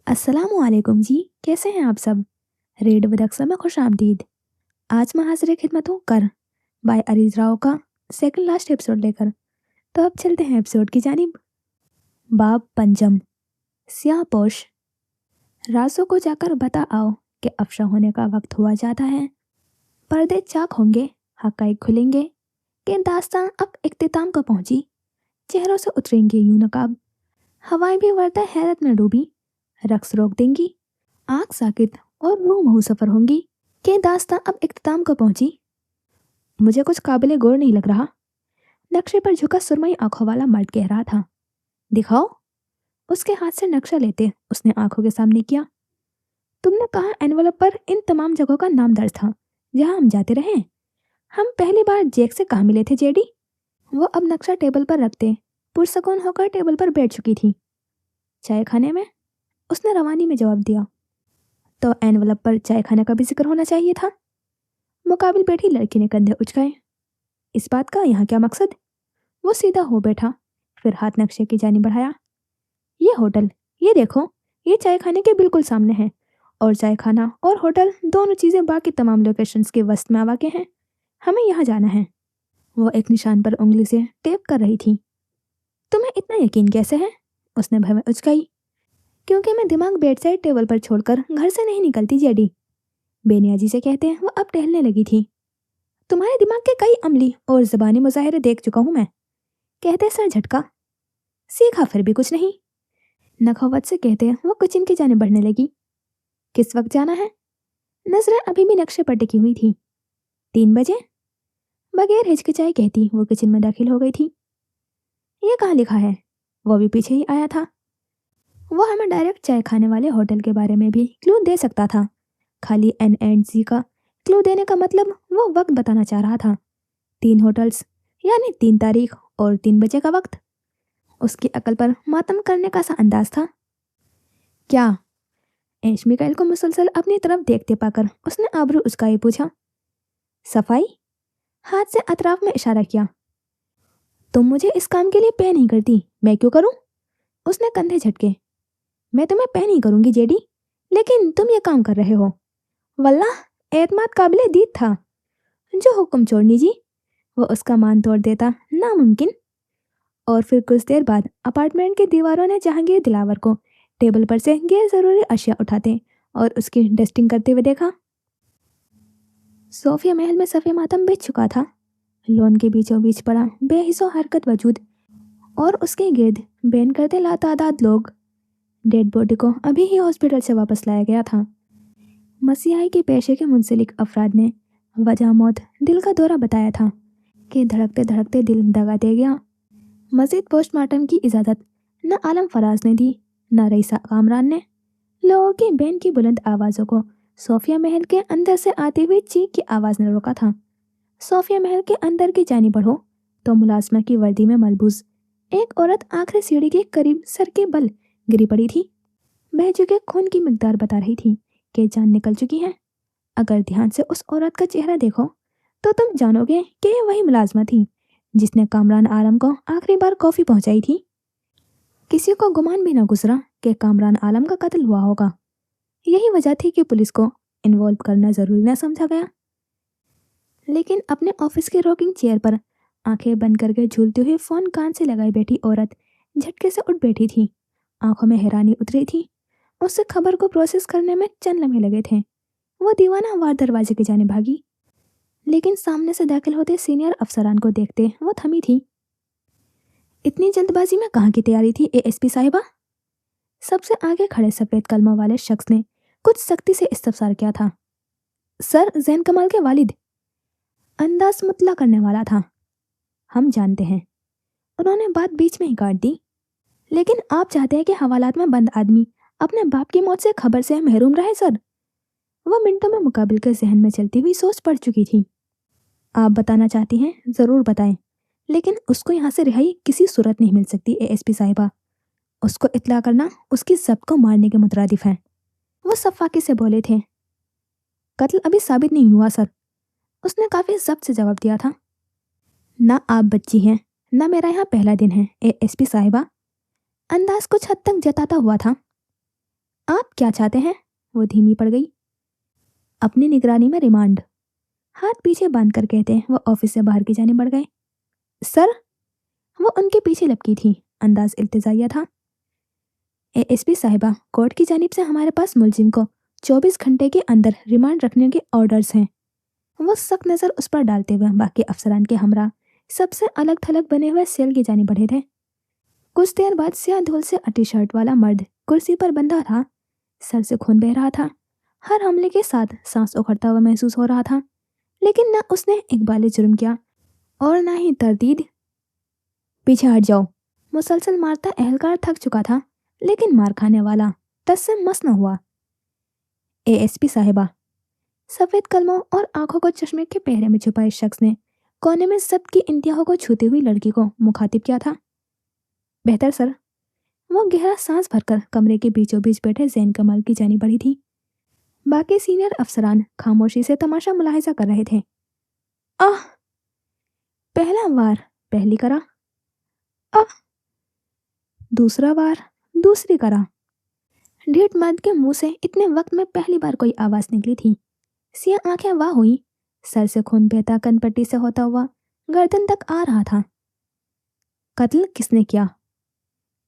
अस्सलामुअलैकुम जी, कैसे हैं आप सब? रेड बदख्शा में खुश आमदीद। आज मैं हाजिर खिदमत हूँ कर बाय अरीज राव का सेकंड लास्ट एपिसोड लेकर। तो अब चलते हैं एपिसोड की जानिब। बाब पंजम, स्याह पोश। रासों को जाकर बता आओ कि अफशा होने का वक्त हुआ जाता है। पर्दे चाक होंगे, हक़ाइक़ खुलेंगे कि दास्तान अब इख्तिताम को पहुंची। चेहरों से उतरेंगे यूं नकाब, हवाएं भी वर्दा हैरत में डूबी, रक्स रोक देंगी, आँख साकित और रूह महू सफ़र होंगी कि दास्तां अब इख्तिताम को पहुंची। मुझे कुछ काबिले गौर नहीं लग रहा, नक्शे पर झुका सुरमई आंखों वाला मर्द कह रहा था। दिखाओ। उसके हाथ से नक्शा लेते उसने आंखों के सामने किया। तुमने कहा एनवलप पर इन तमाम जगहों का नाम दर्ज था जहां हम जाते रहे। हम पहली बार जैक से कहाँ मिले थे जेडी? वो अब नक्शा टेबल पर रखते पुरसकून होकर टेबल पर बैठ चुकी थी। चाय खाने में, उसने रवानी में जवाब दिया। तो एनवलप पर चाय खाने का भी जिक्र होना चाहिए था। मुकाबिल बैठी लड़की ने कंधे उचकाए। इस बात का यहाँ क्या मकसद? वो सीधा हो बैठा, फिर हाथ नक्शे की जानी बढ़ाया। ये होटल, ये देखो, ये चाय खाने के बिल्कुल सामने है और चाय खाना और होटल दोनों चीज़ें बाकी तमाम लोकेशंस के वस्त में वाक़े हैं। हमें यहाँ जाना है। वो एक निशान पर उंगली से टेप कर रही थी। तुम्हें इतना यकीन कैसे है? उसने भय में उचकाई। क्योंकि मैं दिमाग बेड साइड टेबल पर छोड़कर घर से नहीं निकलती जेडी, बेनियाजी से कहते हैं वो अब टहलने लगी थी। तुम्हारे दिमाग के कई अमली और ज़बानी मुजाहिरे देख चुका हूं मैं, कहते सर झटका। सीखा फिर भी कुछ नहीं, नखावत से कहते वो किचन की जाने बढ़ने लगी। किस वक्त जाना है? नजरें अभी भी नक्शे पर टिकी हुई थी। 3 बजे, बगैर हिचकिचाए कहती वो किचन में दाखिल हो गई थी। ये कहाँ लिखा है? वो भी पीछे ही आया था। वो हमें डायरेक्ट चाय खाने वाले होटल के बारे में भी क्लू दे सकता था। खाली N&C का क्लू देने का मतलब वो वक्त बताना चाह रहा था। 3 होटल्स यानी 3 तारीख और 3 बजे का वक्त। उसकी अकल पर मातम करने का सा अंदाज था। क्या? एश मिकाइल को मुसलसल अपनी तरफ देखते पाकर उसने आबरू उचकाए पूछा। सफाई? हाथ से अतराफ में इशारा किया। तुम मुझे इस काम के लिए पे नहीं करती, मैं क्यों करूं? उसने कंधे झटके। मैं तुम्हें पे नहीं करूंगी जेडी, लेकिन तुम ये काम कर रहे हो। वल्लाह एतमाद काबिले दीद था। जो हुक्म छोड़नी जी। वो उसका मान तोड़ देता नामुमकिन। और फिर कुछ देर बाद अपार्टमेंट की दीवारों ने जहांगीर दिलावर को टेबल पर से गैर ज़रूरी अशिया उठाते और उसकी डस्टिंग करते हुए देखा। सोफिया महल में सफ़े मातम बिछ चुका था। लॉन के बीचों बीच पड़ा बेहिस्सो हरकत वजूद और उसके गिर्द बैन करते लातादाद लोग। डेड बॉडी को अभी ही हॉस्पिटल से वापस लाया गया था। मसीहाई के पेशे के मुंसलिक अफराद ने वजह मौत दिल का दौरा बताया था कि धड़कते धड़कते दिल दगा दे गया। मजीद पोस्टमार्टम की इजाज़त न आलम फराज ने दी न रईसा कामरान ने। लोगों की बैन की बुलंद आवाज़ों को सोफिया महल के अंदर से आती हुई चीख की आवाज़ ने रोका था। सोफिया महल के अंदर की जानी बढ़ो तो मुलाजमा की वर्दी में मलबूस एक औरत आखिरी सीढ़ी के करीब सर के बल गिरी पड़ी थी। बह चुके खून की मिकदार बता रही थी कि जान निकल चुकी है। अगर ध्यान से उस औरत का चेहरा देखो तो तुम जानोगे कि ये वही मुलाजमा थी जिसने कामरान आलम को आखिरी बार कॉफ़ी पहुंचाई थी। किसी को गुमान भी न गुजरा कि कामरान आलम का कत्ल हुआ होगा। यही वजह थी कि पुलिस को इन्वॉल्व करना ज़रूरी न समझा गया। लेकिन अपने ऑफिस के रॉकिंग चेयर पर आंखें बंद करके झूलती हुई फ़ोन कान से लगाई बैठी औरत झटके से उठ बैठी थी। आंखों में हैरानी उतरी थी। उससे खबर को प्रोसेस करने में चंद लम्हे लगे थे। वो दीवाना वार दरवाजे की जाने भागी, लेकिन सामने से दाखिल होते सीनियर अफसरान को देखते वो थमी थी। इतनी जल्दबाजी में कहाँ की तैयारी थी एएसपी साहिबा? सबसे आगे खड़े सफ़ेद कलमों वाले शख्स ने कुछ सख्ती से इस्तफसार किया था। सर, जैन कमाल के वालिद। अंदाज मुतला करने वाला था। हम जानते हैं। उन्होंने बात बीच में ही काट दी। लेकिन आप चाहते हैं कि हवालात में बंद आदमी अपने बाप की मौत से खबर से महरूम रहे सर? वह मिनटों में मुकाबिल के जहन में चलती हुई सोच पड़ चुकी थी। आप बताना चाहती हैं, ज़रूर बताएं, लेकिन उसको यहाँ से रिहाई किसी सूरत नहीं मिल सकती एएसपी साहिबा। उसको इत्तला करना उसकी जब्त को मारने के मुतरादिफ है। वो सफाकी से बोले थे। कत्ल अभी साबित नहीं हुआ सर, उसने काफ़ी जब्त से जवाब दिया था। ना आप बच्ची हैं, ना मेरा यहाँ पहला दिन है एएसपी साहिबा। अंदाज कुछ हद तक जताता हुआ था। आप क्या चाहते हैं? वो धीमी पड़ गई। अपनी निगरानी में रिमांड। हाथ पीछे बांध कर कहते वो ऑफिस से बाहर की जाने बढ़ गए। सर, वो उनके पीछे लपकी थी। अंदाज इल्तिजाइया था। एएसपी साहिबा, कोर्ट की जानिब से हमारे पास मुलजिम को 24 घंटे के अंदर रिमांड रखने के ऑर्डर्स हैं। वो सख्त नज़र उस पर डालते हुए बाकी अफसरान के हमरा सबसे अलग थलग बने हुए सेल की जाने बढ़े थे। कुछ देर बाद स्याह धूल से अटी शर्ट वाला मर्द कुर्सी पर बंधा था। सर से खून बह रहा था। हर हमले के साथ सांस उखड़ता हुआ महसूस हो रहा था, लेकिन न उसने इकबाल जुर्म किया और ना ही तरदीद। पीछे हट जाओ। मुसलसल मारता एहलकार थक चुका था, लेकिन मार खाने वाला टस से मस न हुआ। एएसपी साहिबा, सफेद कलमों और आंखों को चश्मे के पहरे में छुपाए शख्स ने कोने में जब्त की इंतहाओं को छूती हुई लड़की को मुखातिब किया था। बेहतर सर। वो गहरा सांस भरकर कमरे के बीचों बीच बैठे जैन कमाल की जानी बढ़ी थी। बाकी सीनियर अफसरान खामोशी से तमाशा मुलाहिजा कर रहे थे। आह! पहला वार पहली करा। आह! दूसरा वार दूसरी करा। ढीठ मर्द के मुंह से इतने वक्त में पहली बार कोई आवाज निकली थी। सिया आंखें वाह हुई। सर से खून बहता कनपट्टी से होता हुआ गर्दन तक आ रहा था। कत्ल किसने किया?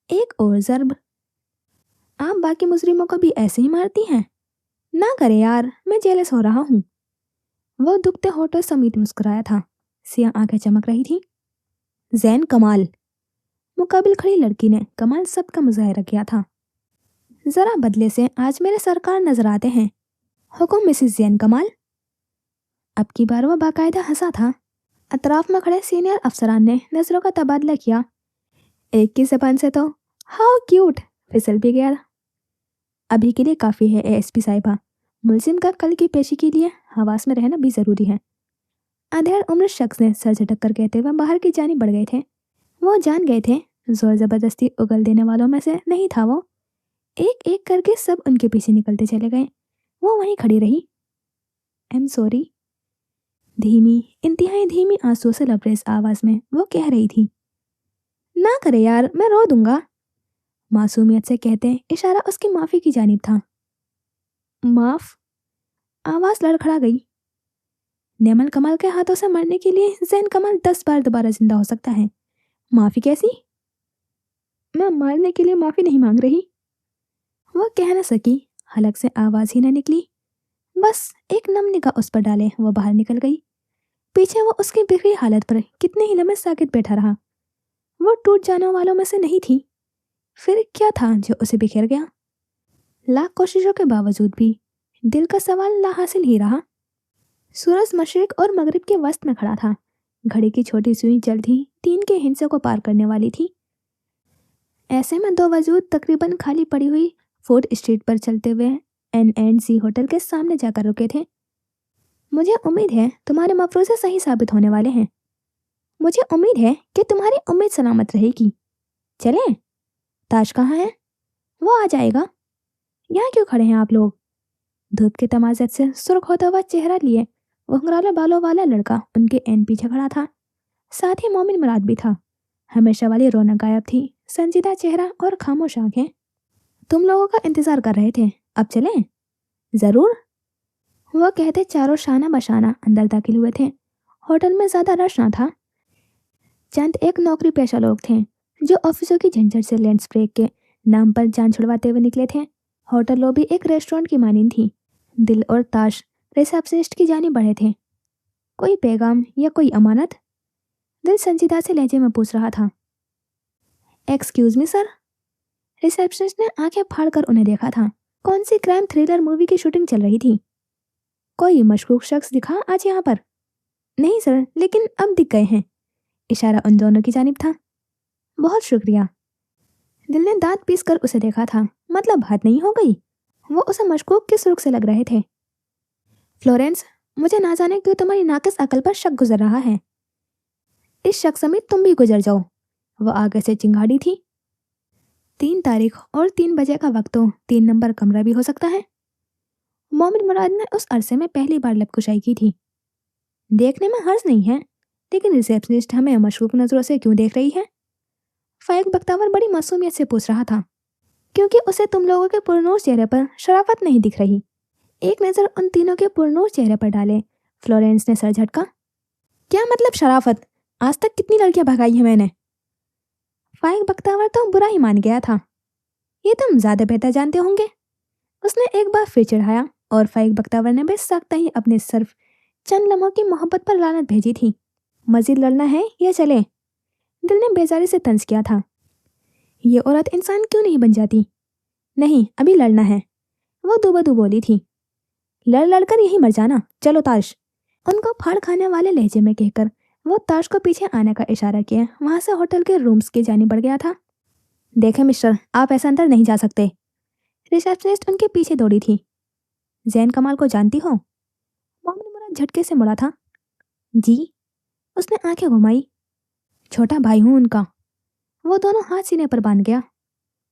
एक और जर्ब। आप बाकी मुजरिमों को भी ऐसे ही मारती हैं? ना करे यार, मैं जेलस हो रहा हूँ। वो दुखते होठों समीत मुस्कुराया था। सिया आंखें चमक रही थी। जैन कमाल। मुकाबिल खड़ी लड़की ने कमाल सब का मुजाहरा किया था। जरा बदले से आज मेरे सरकार नजर आते हैं। हुकुम मिसिस जैन कमाल। अब की बार वो बाकायदा हंसा था। अतराफ में खड़े सीनियर अफसरान ने नजरों का तबादला किया। एक की जबान से तो हाउ क्यूट फिसल भी गया। अभी के लिए काफ़ी है एएसपी साहिबा। मुलजिम का कल की पेशी के लिए हवास में रहना भी ज़रूरी है। अधेड़ उम्र शख्स ने सर झटक कर कहते हुए बाहर की जानी बढ़ गए थे। वो जान गए थे जोर ज़बरदस्ती उगल देने वालों में से नहीं था वो। एक एक करके सब उनके पीछे निकलते चले गए। वो वहीं खड़ी रही। I am sorry. धीमी, इंतहाई धीमी आंसू से लबरेज आवाज़ में वो कह रही थी। ना करे यार, मैं रो दूंगा। मासूमियत से कहते इशारा उसकी माफ़ी की जानिब था। माफ? आवाज़ लड़खड़ा गई। नेमल कमाल के हाथों से मरने के लिए जैन कमाल 10 बार दोबारा जिंदा हो सकता है। माफ़ी कैसी? मैं मारने के लिए माफ़ी नहीं मांग रही। वो कह न सकी। हलक से आवाज़ ही न निकली। बस एक नम निगाह उस पर डाले वो बाहर निकल गई। पीछे वो उसकी बिखरी हालत पर कितने ही लम्हे साकित बैठा रहा। वो टूट जाने वालों में से नहीं थी। फिर क्या था जो उसे बिखेर गया? लाख कोशिशों के बावजूद भी दिल का सवाल ला हासिल ही रहा। सूरज मशरिक और मगरिब के वस्त में खड़ा था। घड़ी की छोटी सुई जल्द ही 3 के हिस्से को पार करने वाली थी। ऐसे में दो वजूद तकरीबन खाली पड़ी हुई फोर्ट स्ट्रीट पर चलते हुए एन&सी होटल के सामने जाकर रुके थे। मुझे उम्मीद है तुम्हारे मफरूज़े सही साबित होने वाले हैं। मुझे उम्मीद है कि तुम्हारी उम्मीद सलामत रहेगी। चलें? ताज कहाँ है? वो आ जाएगा। यहाँ क्यों खड़े हैं आप लोग? धूप के तमाज़त से सुर्ख होता हुआ चेहरा लिए घुंघराले बालों वाला लड़का उनके एन पीछे खड़ा था। साथ ही मोमिन मुराद भी था। हमेशा वाली रौनक गायब थी। संजीदा चेहरा और खामोश आंखें। तुम लोगों का इंतजार कर रहे थे, अब चलें? जरूर। वो कहते चारों शाना बशाना अंदर दाखिल हुए थे। होटल में ज्यादा रश ना था। चंद एक नौकरी पेशा लोग थे जो ऑफिसों की झंझट से लंच ब्रेक के नाम पर जान छुड़वाते हुए निकले थे। होटल लॉबी एक रेस्टोरेंट की मानींद थी। दिल और ताश रिसेप्शनिस्ट की जानी बढ़े थे। कोई पैगाम या कोई अमानत? दिल संजीदा से लहजे में पूछ रहा था। Excuse me sir. रिसेप्शनिस्ट ने आंखें फाड़कर उन्हें देखा था। कौन सी क्राइम थ्रिलर मूवी की शूटिंग चल रही थी? कोई मशकूक शख्स दिखा आज यहाँ पर? नहीं सर, लेकिन अब दिख गए हैं। इशारा उन दोनों की जानिब था। बहुत शुक्रिया। दिल ने दांत पीस कर उसे देखा था। मतलब हद नहीं हो गई? वो उसे मशकूक के सुर्ख से लग रहे थे। फ्लोरेंस, मुझे ना जाने क्यों तुम्हारी नाकिस अकल पर शक गुजर रहा है। इस शक समेत तुम भी गुजर जाओ। वो आगे से चिंगाड़ी थी। 3 तारीख और 3 बजे का वक्त तो 3 नंबर कमरा भी हो सकता है। मोमिन मुराद ने उस अरसे में पहली बार लबकुशाई की थी। देखने में हर्ज नहीं है, लेकिन रिसेप्शनिस्ट हमें मशकूक नजरों से क्यों देख रही है? फाइक बख्तावर बड़ी मासूमियत से पूछ रहा था। क्योंकि उसे तुम लोगों के पुरनूर चेहरे पर शराफत नहीं दिख रही। एक नज़र उन तीनों के पुरनूर चेहरे पर डाले फ्लोरेंस ने सर झटका। क्या मतलब शराफत? आज तक कितनी लड़कियां भगाई हैं मैंने। फाइक बख्तावर तो बुरा ही मान गया था। ये तुम ज्यादा बेहतर जानते होंगे, उसने एक बार फिर चिढ़ाया। और फाइक बख्तावर ने बेसाख्ता ही अपने सिर्फ चंद लम्हों की मोहब्बत पर लानत भेजी थी। मजीद लड़ना है या चले? दिल ने बेजारी से तंज किया था। ये औरत इंसान क्यों नहीं बन जाती? नहीं, अभी लड़ना है, वो दुबदू बोली थी। लड़ लड़कर यही मर जाना, चलो ताश। उनको फाड़ खाने वाले लहजे में कहकर वो ताश को पीछे आने का इशारा किया वहां से होटल के रूम्स की जानी बढ़ गया था। देखें मिस्टर, आप ऐसा अंदर नहीं जा सकते। रिसेप्शनिस्ट उनके पीछे दौड़ी थी। जैन कमाल को जानती हो? मोमिन मुराद झटके से मुड़ा था। जी। उसने आंखें घुमाई। छोटा भाई हूं उनका। वो दोनों हाथ सीने पर बांध गया।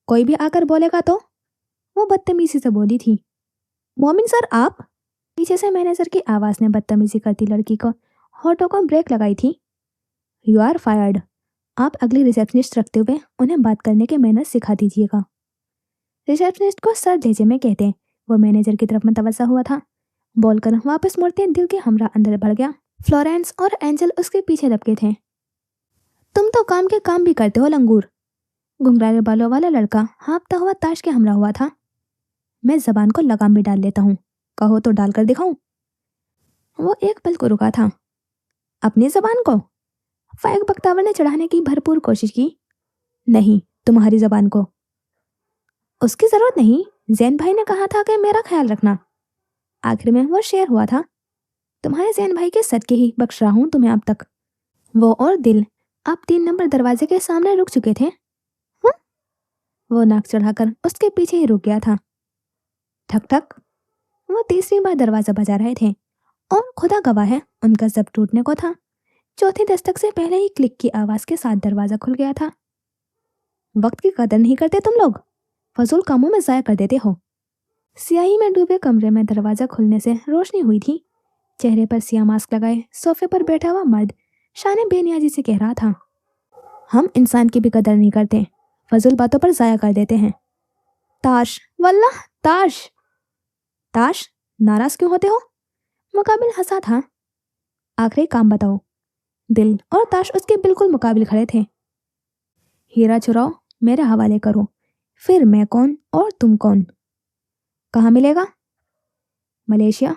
कोई भी आकर बोलेगा तो? वो बदतमीजी से बोली थी। मोमिन सर आप? पीछे से मैनेजर की आवाज ने बदतमीजी करती लड़की को होठों को ब्रेक लगाई थी। You are fired. आप अगली रिसेप्शनिस्ट रखते हुए उन्हें बात करने के मैनर सिखा दीजिएगा। रिसेप्शनिस्ट को सर भेजे में कहते वो मैनेजर की तरफ मुतवज्जा हुआ था। बोलकर वापस मुड़ते दिल के हमरा अंदर बढ़ गया। फ्लोरेंस और एंजल उसके पीछे लपके थे। तुम तो काम के काम भी करते हो लंगूर। घुंघराले बालों वाला लड़का हाँफता हुआ ताश के हमरा हुआ था। मैं जबान को लगाम भी डाल लेता हूँ, कहो तो डालकर दिखाऊं? वो एक पल को रुका था। अपनी जबान को? फाइक बख्तावर ने चढ़ाने की भरपूर कोशिश की। नहीं, तुम्हारी जबान को। उसकी जरूरत नहीं, जैन भाई ने कहा था कि मेरा ख्याल रखना। आखिर में वो शेर हुआ था। तुम्हारे जैन भाई के सदके ही बख्श रहा हूं तुम्हें अब तक। वो और दिल आप 3 नंबर दरवाजे के सामने रुक चुके थे। वो नाक चढ़ाकर उसके पीछे ही रुक गया था। ठक ठक। वो तीसरी बार दरवाजा बजा रहे थे और खुदा गवाह है उनका जब टूटने को था। चौथी दस्तक से पहले ही क्लिक की आवाज के साथ दरवाजा खुल गया था। वक्त की कदर नहीं करते तुम लोग, फजूल कामों में जाया कर देते हो। स्याही में डूबे कमरे में दरवाजा खुलने से रोशनी हुई थी। चेहरे पर सिया मास्क लगाए सोफे पर बैठा हुआ मर्द शाने बेनियाजी से कह रहा था, हम इंसान की भी कदर नहीं करते, फजूल बातों पर जाया कर देते हैं। ताश, वल्लाह ताश। ताश? नाराज क्यों होते हो? मुकाबिल हंसा था। आखिरी काम बताओ। दिल और ताश उसके बिल्कुल मुकाबिल खड़े थे। हीरा चुराओ, मेरे हवाले करो, फिर मैं कौन और तुम कौन। कहाँ मिलेगा? मलेशिया।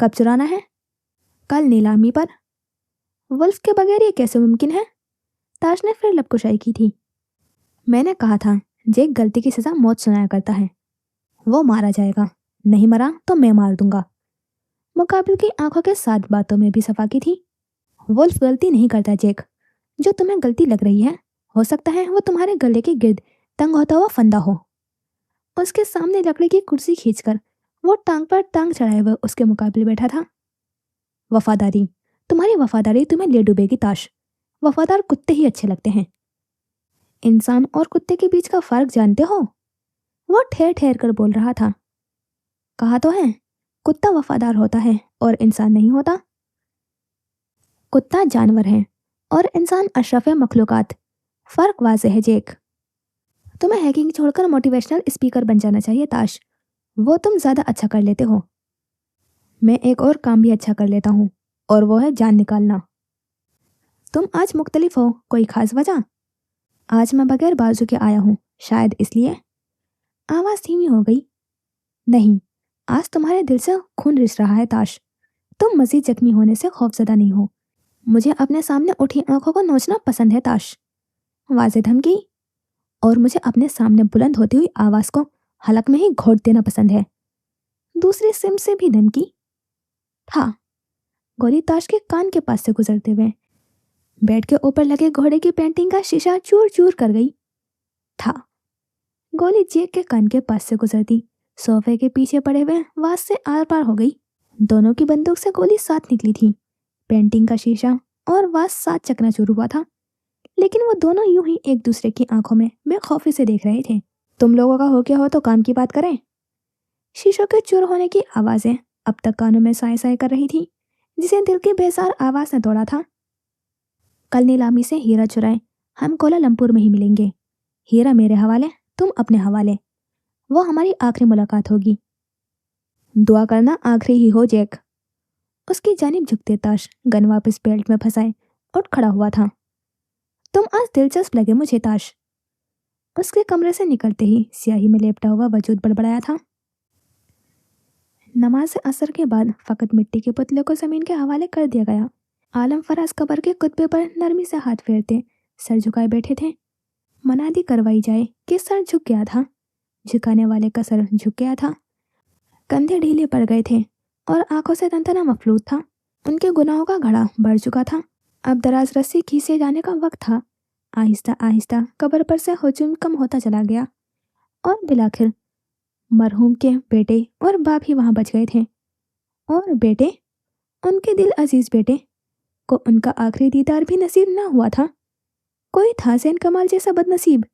कब चुराना है? कल नीलामी पर। वुल्फ के बगैर ये कैसे मुमकिन है? ताश ने फिर लबकुशाई की थी। मैंने कहा था जेक गलती की सजा मौत सुनाया करता है। वो मारा जाएगा, नहीं मरा तो मैं मार दूंगा। मुकाबिल की आंखों के साथ बातों में भी सफा की थी। वुल्फ गलती नहीं करता जेक। जो तुम्हें गलती लग रही है, हो सकता है वो तुम्हारे गले के गिर्द तंग होता हुआ फंदा हो। उसके सामने लकड़ी की कुर्सी खींचकर वो टांग पर टांग चढ़ाए हुए उसके मुकाबले बैठा था। वफादारी, तुम्हारी वफादारी तुम्हें ले डूबेगी ताश। वफादार कुत्ते ही अच्छे लगते हैं। इंसान और कुत्ते के बीच का फर्क जानते हो? वो ठहर ठहर कर बोल रहा था। कहा तो है, कुत्ता वफादार होता है और इंसान नहीं होता। कुत्ता जानवर है और इंसान अशरफ मखलूकात। फर्क वाज़ेह है जेक। तुम्हें हैकिंग छोड़कर मोटिवेशनल स्पीकर बन जाना चाहिए ताश, वो तुम ज़्यादा अच्छा कर लेते हो। मैं एक और काम भी अच्छा कर लेता हूँ, और वो है जान निकालना। तुम आज मुख्तलिफ हो, कोई खास वजह? आज मैं बगैर बाजू के आया हूँ, शायद इसलिए। आवाज़ धीमी हो गई। नहीं, आज तुम्हारे दिल से खून रिस रहा है ताश। तुम मजीद जख्मी होने से खौफजदा नहीं हो। मुझे अपने सामने उठी आंखों को नोचना पसंद है ताश। वाज़ेह धमकी। और मुझे अपने सामने बुलंद होती हुई आवाज़ को हलक में ही घोट देना पसंद है। दूसरी सिम से भी धमकी। था। गोली ताश के कान के पास से गुजरते हुए बेड के ऊपर लगे घोड़े की पेंटिंग का शीशा चूर चूर कर गई। था। गोली जेक के कान के पास से गुजरती सोफे के पीछे पड़े हुए वास से आर पार हो गई। दोनों की बंदूक से गोली साथ निकली थी। पेंटिंग का शीशा और वास साथ चकनाचूर हुआ था, लेकिन वो दोनों यूं ही एक दूसरे की आंखों में बेखौफी से देख रहे थे। तुम लोगों का हो क्या हो तो काम की बात करें। शीशों के चूर होने की आवाजें अब तक कानों में साए साए कर रही थी, जिसे दिल की बेजार आवाज ने तोड़ा था। कल नीलामी से हीरा चुराए, हम कोलालंपुर में ही मिलेंगे। हीरा मेरे हवाले, तुम अपने हवाले। वो हमारी आखिरी मुलाकात होगी। दुआ करना आखिरी ही हो जैक। उसकी जानिब झुकते ताश गन वापस बेल्ट में फंसाए उठ खड़ा हुआ था। तुम आज दिलचस्प लगे मुझे ताश। उसके कमरे से निकलते ही स्याही में लेपटा हुआ वजूद बड़बड़ाया था। नमाज असर के बाद फकत मिट्टी के पुतले को जमीन के हवाले कर दिया गया। आलम फराज कब्र के कुत्बे पर नरमी से हाथ फेरते सर झुकाए बैठे थे। मनादी करवाई जाए कि सर झुक गया था। झुकाने वाले का सर झुक गया था। कंधे ढीले पड़ गए थे और आंखों से तनतना मफलूज था। उनके गुनाहों का घड़ा बढ़ चुका था। अब दराज रस्सी खींचे जाने का वक्त था। आहिस्ता आहिस्ता कब्र पर से हुजूम कम होता चला गया और बिलाखिर मरहूम के बेटे और बाप ही वहां बच गए थे। और बेटे, उनके दिल अजीज बेटे को उनका आखिरी दीदार भी नसीब ना हुआ था। कोई था ज़ैन कमाल जैसा बदनसीब।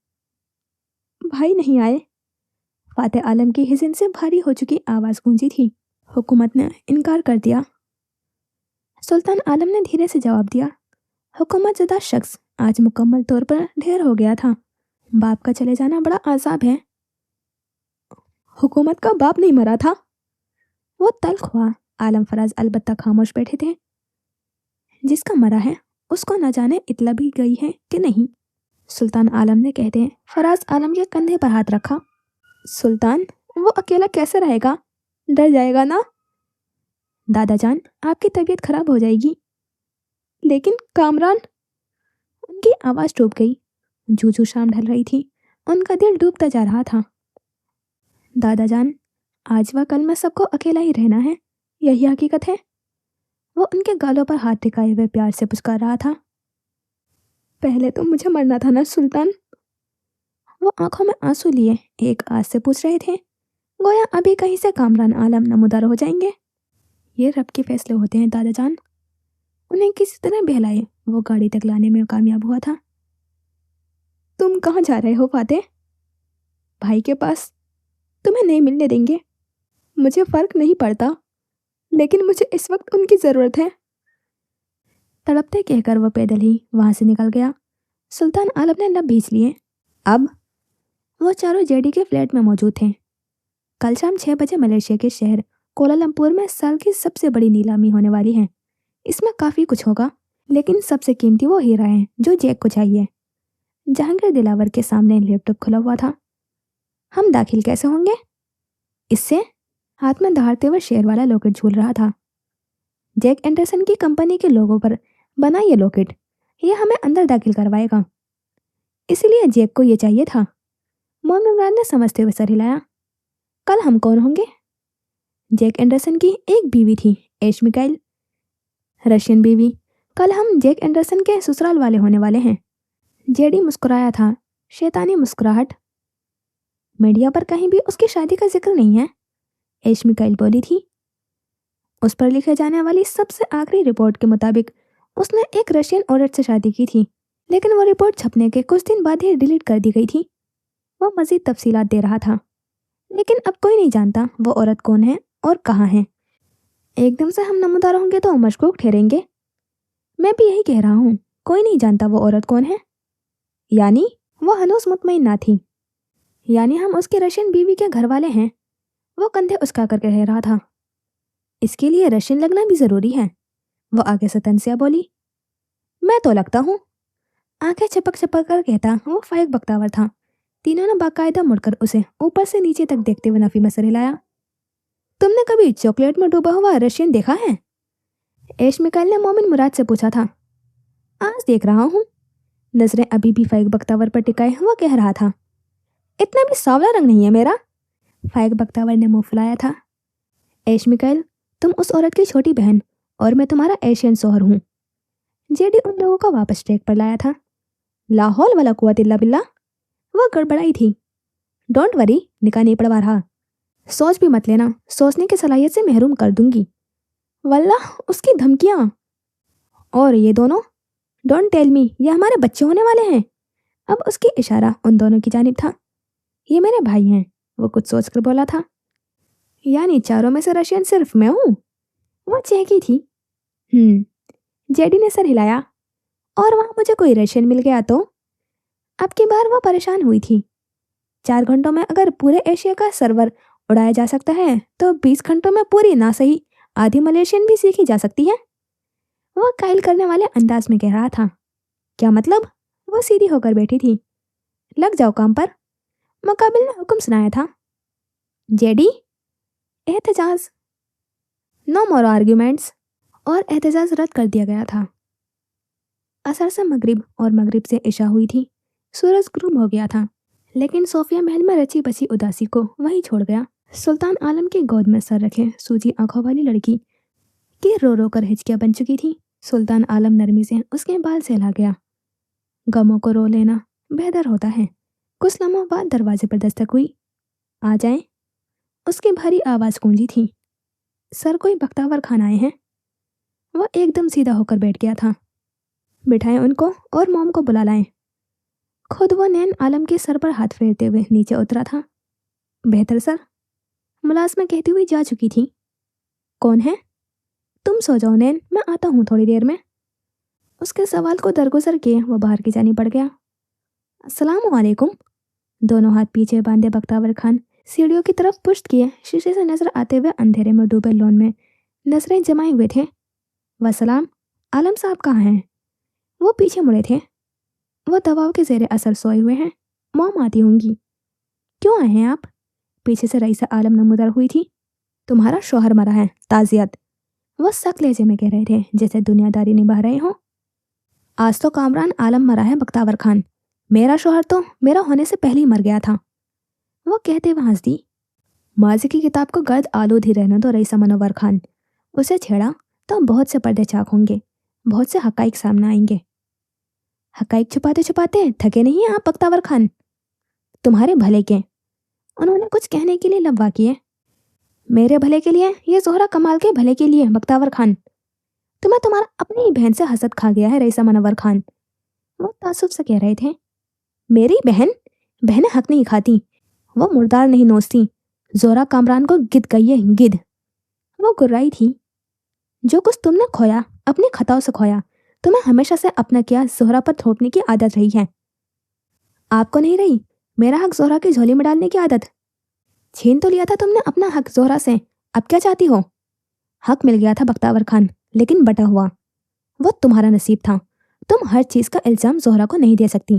भाई नहीं आए। फातेह आलम की हिज़न से भारी हो चुकी आवाज़ गूंजी थी। हुकूमत ने इनकार कर दिया। सुल्तान आलम ने धीरे से जवाब दिया। हुकूमत ज़दा शख्स आज मुकम्मल तौर पर ढेर हो गया था। बाप का चले जाना बड़ा आज़ाब है। हुकूमत का बाप नहीं मरा था। वो तल्ख हुआ। आलम फराज अलबत्ता खामोश बैठे थे। जिसका मरा है उसको न जाने इतला भी गई है कि नहीं। सुल्तान आलम ने कहते हैं फराज आलम के कंधे पर हाथ रखा। सुल्तान, वो अकेला कैसे रहेगा? डर जाएगा ना? दादा जान, आपकी तबीयत खराब हो जाएगी। लेकिन कामरान। उनकी आवाज़ डूब गई। जूझू शाम ढल रही थी। उनका दिल डूबता जा रहा था। दादा जान, आज व कल में सबको अकेला ही रहना है, यही हकीकत है। वो उनके गालों पर हाथ टिकाए हुए प्यार से पुचकार रहा था। पहले तो मुझे मरना था ना सुल्तान। वो आंखों में आंसू लिए एक आस से पूछ रहे थे, गोया अभी कहीं से कामरान आलम नमूदार हो जाएंगे। ये रब के फैसले होते हैं दादा जान। उन्हें किसी तरह बहलाए वो गाड़ी तक लाने में कामयाब हुआ था। तुम कहाँ जा रहे हो फातेह? भाई के पास। तुम्हें नहीं मिलने देंगे। मुझे फर्क नहीं पड़ता, लेकिन मुझे इस वक्त उनकी ज़रूरत है। तड़पते कहकर वो पैदल ही वहां से निकल गया। सुल्तान आलम ने लब भींच लिए। अब वो चारों जेडी के फ्लैट में मौजूद थे। कल शाम 6 बजे मलेशिया के शहर कोलालमपुर में साल की सबसे बड़ी नीलामी होने वाली है। इसमें काफ़ी कुछ होगा, लेकिन सबसे कीमती वो हीरा है जो जैक को चाहिए। जहांगीर दिलावर के सामने लैपटॉप खुला हुआ था। हम दाखिल कैसे होंगे? इससे हाथ में दहाड़ते हुए शेयर वाला लॉकेट झूल रहा था। जैक एंडरसन की कंपनी के लोगों पर बना ये लॉकेट, ये हमें अंदर दाखिल करवाएगा। इसलिए जैक को ये चाहिए था। मोहम्मद इमरान ने समझते हुए सर हिलाया। कल हम कौन होंगे? जैक एंडरसन की एक बीवी थी, ऐश मिकाइल, रशियन बीवी। कल हम जैक एंडरसन के ससुराल वाले होने वाले हैं। जेडी मुस्कुराया था, शैतानी मुस्कुराहट। मीडिया पर कहीं भी उसकी शादी का जिक्र नहीं है, ऐश मिकाइल बोली थी। उस पर लिखे जाने वाली सबसे आखिरी रिपोर्ट के मुताबिक उसने एक रशियन औरत से शादी की थी, लेकिन वो रिपोर्ट छपने के कुछ दिन बाद ही डिलीट कर दी गई थी। वो मजीद तफसीलात दे रहा था, लेकिन अब कोई नहीं जानता वो औरत कौन है और कहाँ है। एकदम से हम नमूदार होंगे तो मशकूक ठहरेंगे। मैं भी यही कह रहा हूँ, कोई नहीं जानता वो औरत कौन है। यानी वो हनूस मुतमईन ना थी। यानी हम उसकी रशियन बीवी के घर वाले हैं। वो कंधे उस्का कर कह रहा था। इसके लिए रशियन लगना भी ज़रूरी है, वो आगे से तनसिया बोली। मैं तो लगता हूँ। आंखें चपक चपक कर कहता वो फाइक बख्तावर था। तीनों ने बाकायदा मुड़कर उसे ऊपर से नीचे तक देखते हुए नफी में सर हिलाया। तुमने कभी चॉकलेट में डूबा हुआ रशियन देखा है? ऐश मिकाइल ने मोमिन मुराद से पूछा था। आज देख रहा हूँ। नजरें अभी भी फाइक बख्तावर पर टिकाए वो कह रहा था। इतना भी सांवला रंग नहीं है मेरा। फाइक बख्तावर ने मुंह फुलाया था। ऐश मिकाइल, तुम उस औरत की छोटी बहन और मैं तुम्हारा एशियन शोहर हूँ। जेडी उन लोगों को वापस ट्रैक पर लाया था। लाहौल वाला कुव्वत इल्ला बिल्ला। वो गड़बड़ाई थी। डोंट वरी, निकाह नहीं पड़वा रहा। सोच भी मत लेना, सोचने की सलाहियत से महरूम कर दूंगी। वल्लाह, उसकी धमकियाँ। और ये दोनों, डोंट टेल मी, ये हमारे बच्चे होने वाले हैं। अब उसकी इशारा उन दोनों की जानिब था। ये मेरे भाई हैं, वो कुछ सोच कर बोला था। यानी चारों में से रशियन सिर्फ मैं हूँ? वो चहकी थी। जेडी ने सर हिलाया। और वहाँ मुझे कोई रशियन मिल गया तो? अब की बार वो परेशान हुई थी। 4 घंटों में अगर पूरे एशिया का सर्वर उड़ाया जा सकता है तो 20 घंटों में पूरी ना सही आधी मलेशियन भी सीखी जा सकती है। वो कायल करने वाले अंदाज में कह रहा था। क्या मतलब? वो सीधी होकर बैठी थी। लग जाओ काम पर, मुकाबिल ने हुक्म सुनाया था। जेडी, एहतजाज, नो मोर आर्ग्यूमेंट्स, और एहतजाज रद्द कर दिया गया था। असर से मगरिब और मगरिब से इशा हुई थी। सूरज गुरूब हो गया था, लेकिन सोफिया महल में रची बसी उदासी को वहीं छोड़ गया। सुल्तान आलम की गोद में सर रखे सूजी आंखों वाली लड़की की रो रो कर हिचकियां बन चुकी थी। सुल्तान आलम नरमी से उसके बाल सहला गया। गमों को रो लेना बेहतर होता है। कुछ लम्हों बाद दरवाजे पर दस्तक हुई। आ जाएं, उसकी भारी आवाज गूंजी थी। सर, कोई बख्तावर खान आए हैं। वो एकदम सीधा होकर बैठ गया था। बिठाएं उनको और मोम को बुला लाएं। खुद वो नैन आलम के सर पर हाथ फेरते हुए नीचे उतरा था। बेहतर सर, मुलाजमा कहती हुई जा चुकी थी। कौन है? तुम सो जाओ नैन, मैं आता हूँ थोड़ी देर में। उसके सवाल को दरगुजर किए वो बाहर की जानी पड़ गया। अस्सलाम वालेकुम। दोनों हाथ पीछे बांधे बख्तावर खान सीढ़ियों की तरफ पुश्त किए शीशे से नजर आते हुए अंधेरे में डूबे लॉन में नजरें जमाए हुए थे। वसलाम, आलम साहब कहाँ हैं? वो पीछे मुड़े थे। वो दवाओं के जेरे असर सोए हुए हैं, मोम आती होंगी। क्यों आए हैं आप? पीछे से रईसा आलम नमूदार हुई थी। तुम्हारा शौहर मरा है, ताजियत। वो सख्त लहजे में कह रहे थे जैसे दुनियादारी निभा रहे हों। आज तो कामरान आलम मरा है बख्तावर खान। मेरा शौहर तो मेरा होने से पहले ही मर गया था। वो कहते हुए हंस दी। माजी की किताब को गर्द आलूद ही रहने दो रईसा मनोवर खान। उसे छेड़ा तो बहुत से पर्दे चाक होंगे, बहुत से हकाइक सामने आएंगे। हकाइक छुपाते छुपाते थके नहीं हैं आप बख्तावर खान? तुम्हारे भले के। उन्होंने कुछ कहने के लिए लब्बा किए। मेरे भले के लिए, ये जोहरा कमाल के भले के लिए बख्तावर खान। तुम्हें तुम्हारा अपनी ही बहन से हसद खा गया है रईसा मनोवर खान। वो तासुब से कह रहे थे। मेरी बहन? बहनें हक नहीं खाती, वो मुर्दार नहीं नोचती। जोहरा कामरान को गिद्ध कहिए, गिद्ध। वो गुर्राई थी। जो कुछ तुमने खोया अपनी खताओं से खोया। तुम्हें हमेशा से अपना किया जोहरा पर थोपने की आदत रही है। आपको नहीं रही मेरा हक जोहरा की झोली में डालने की आदत? छीन तो लिया था तुमने अपना हक जोहरा से, अब क्या चाहती हो? हक मिल गया था बख्तावर खान, लेकिन बटा हुआ। वो तुम्हारा नसीब था। तुम हर चीज का इल्जाम जोहरा को नहीं दे सकती।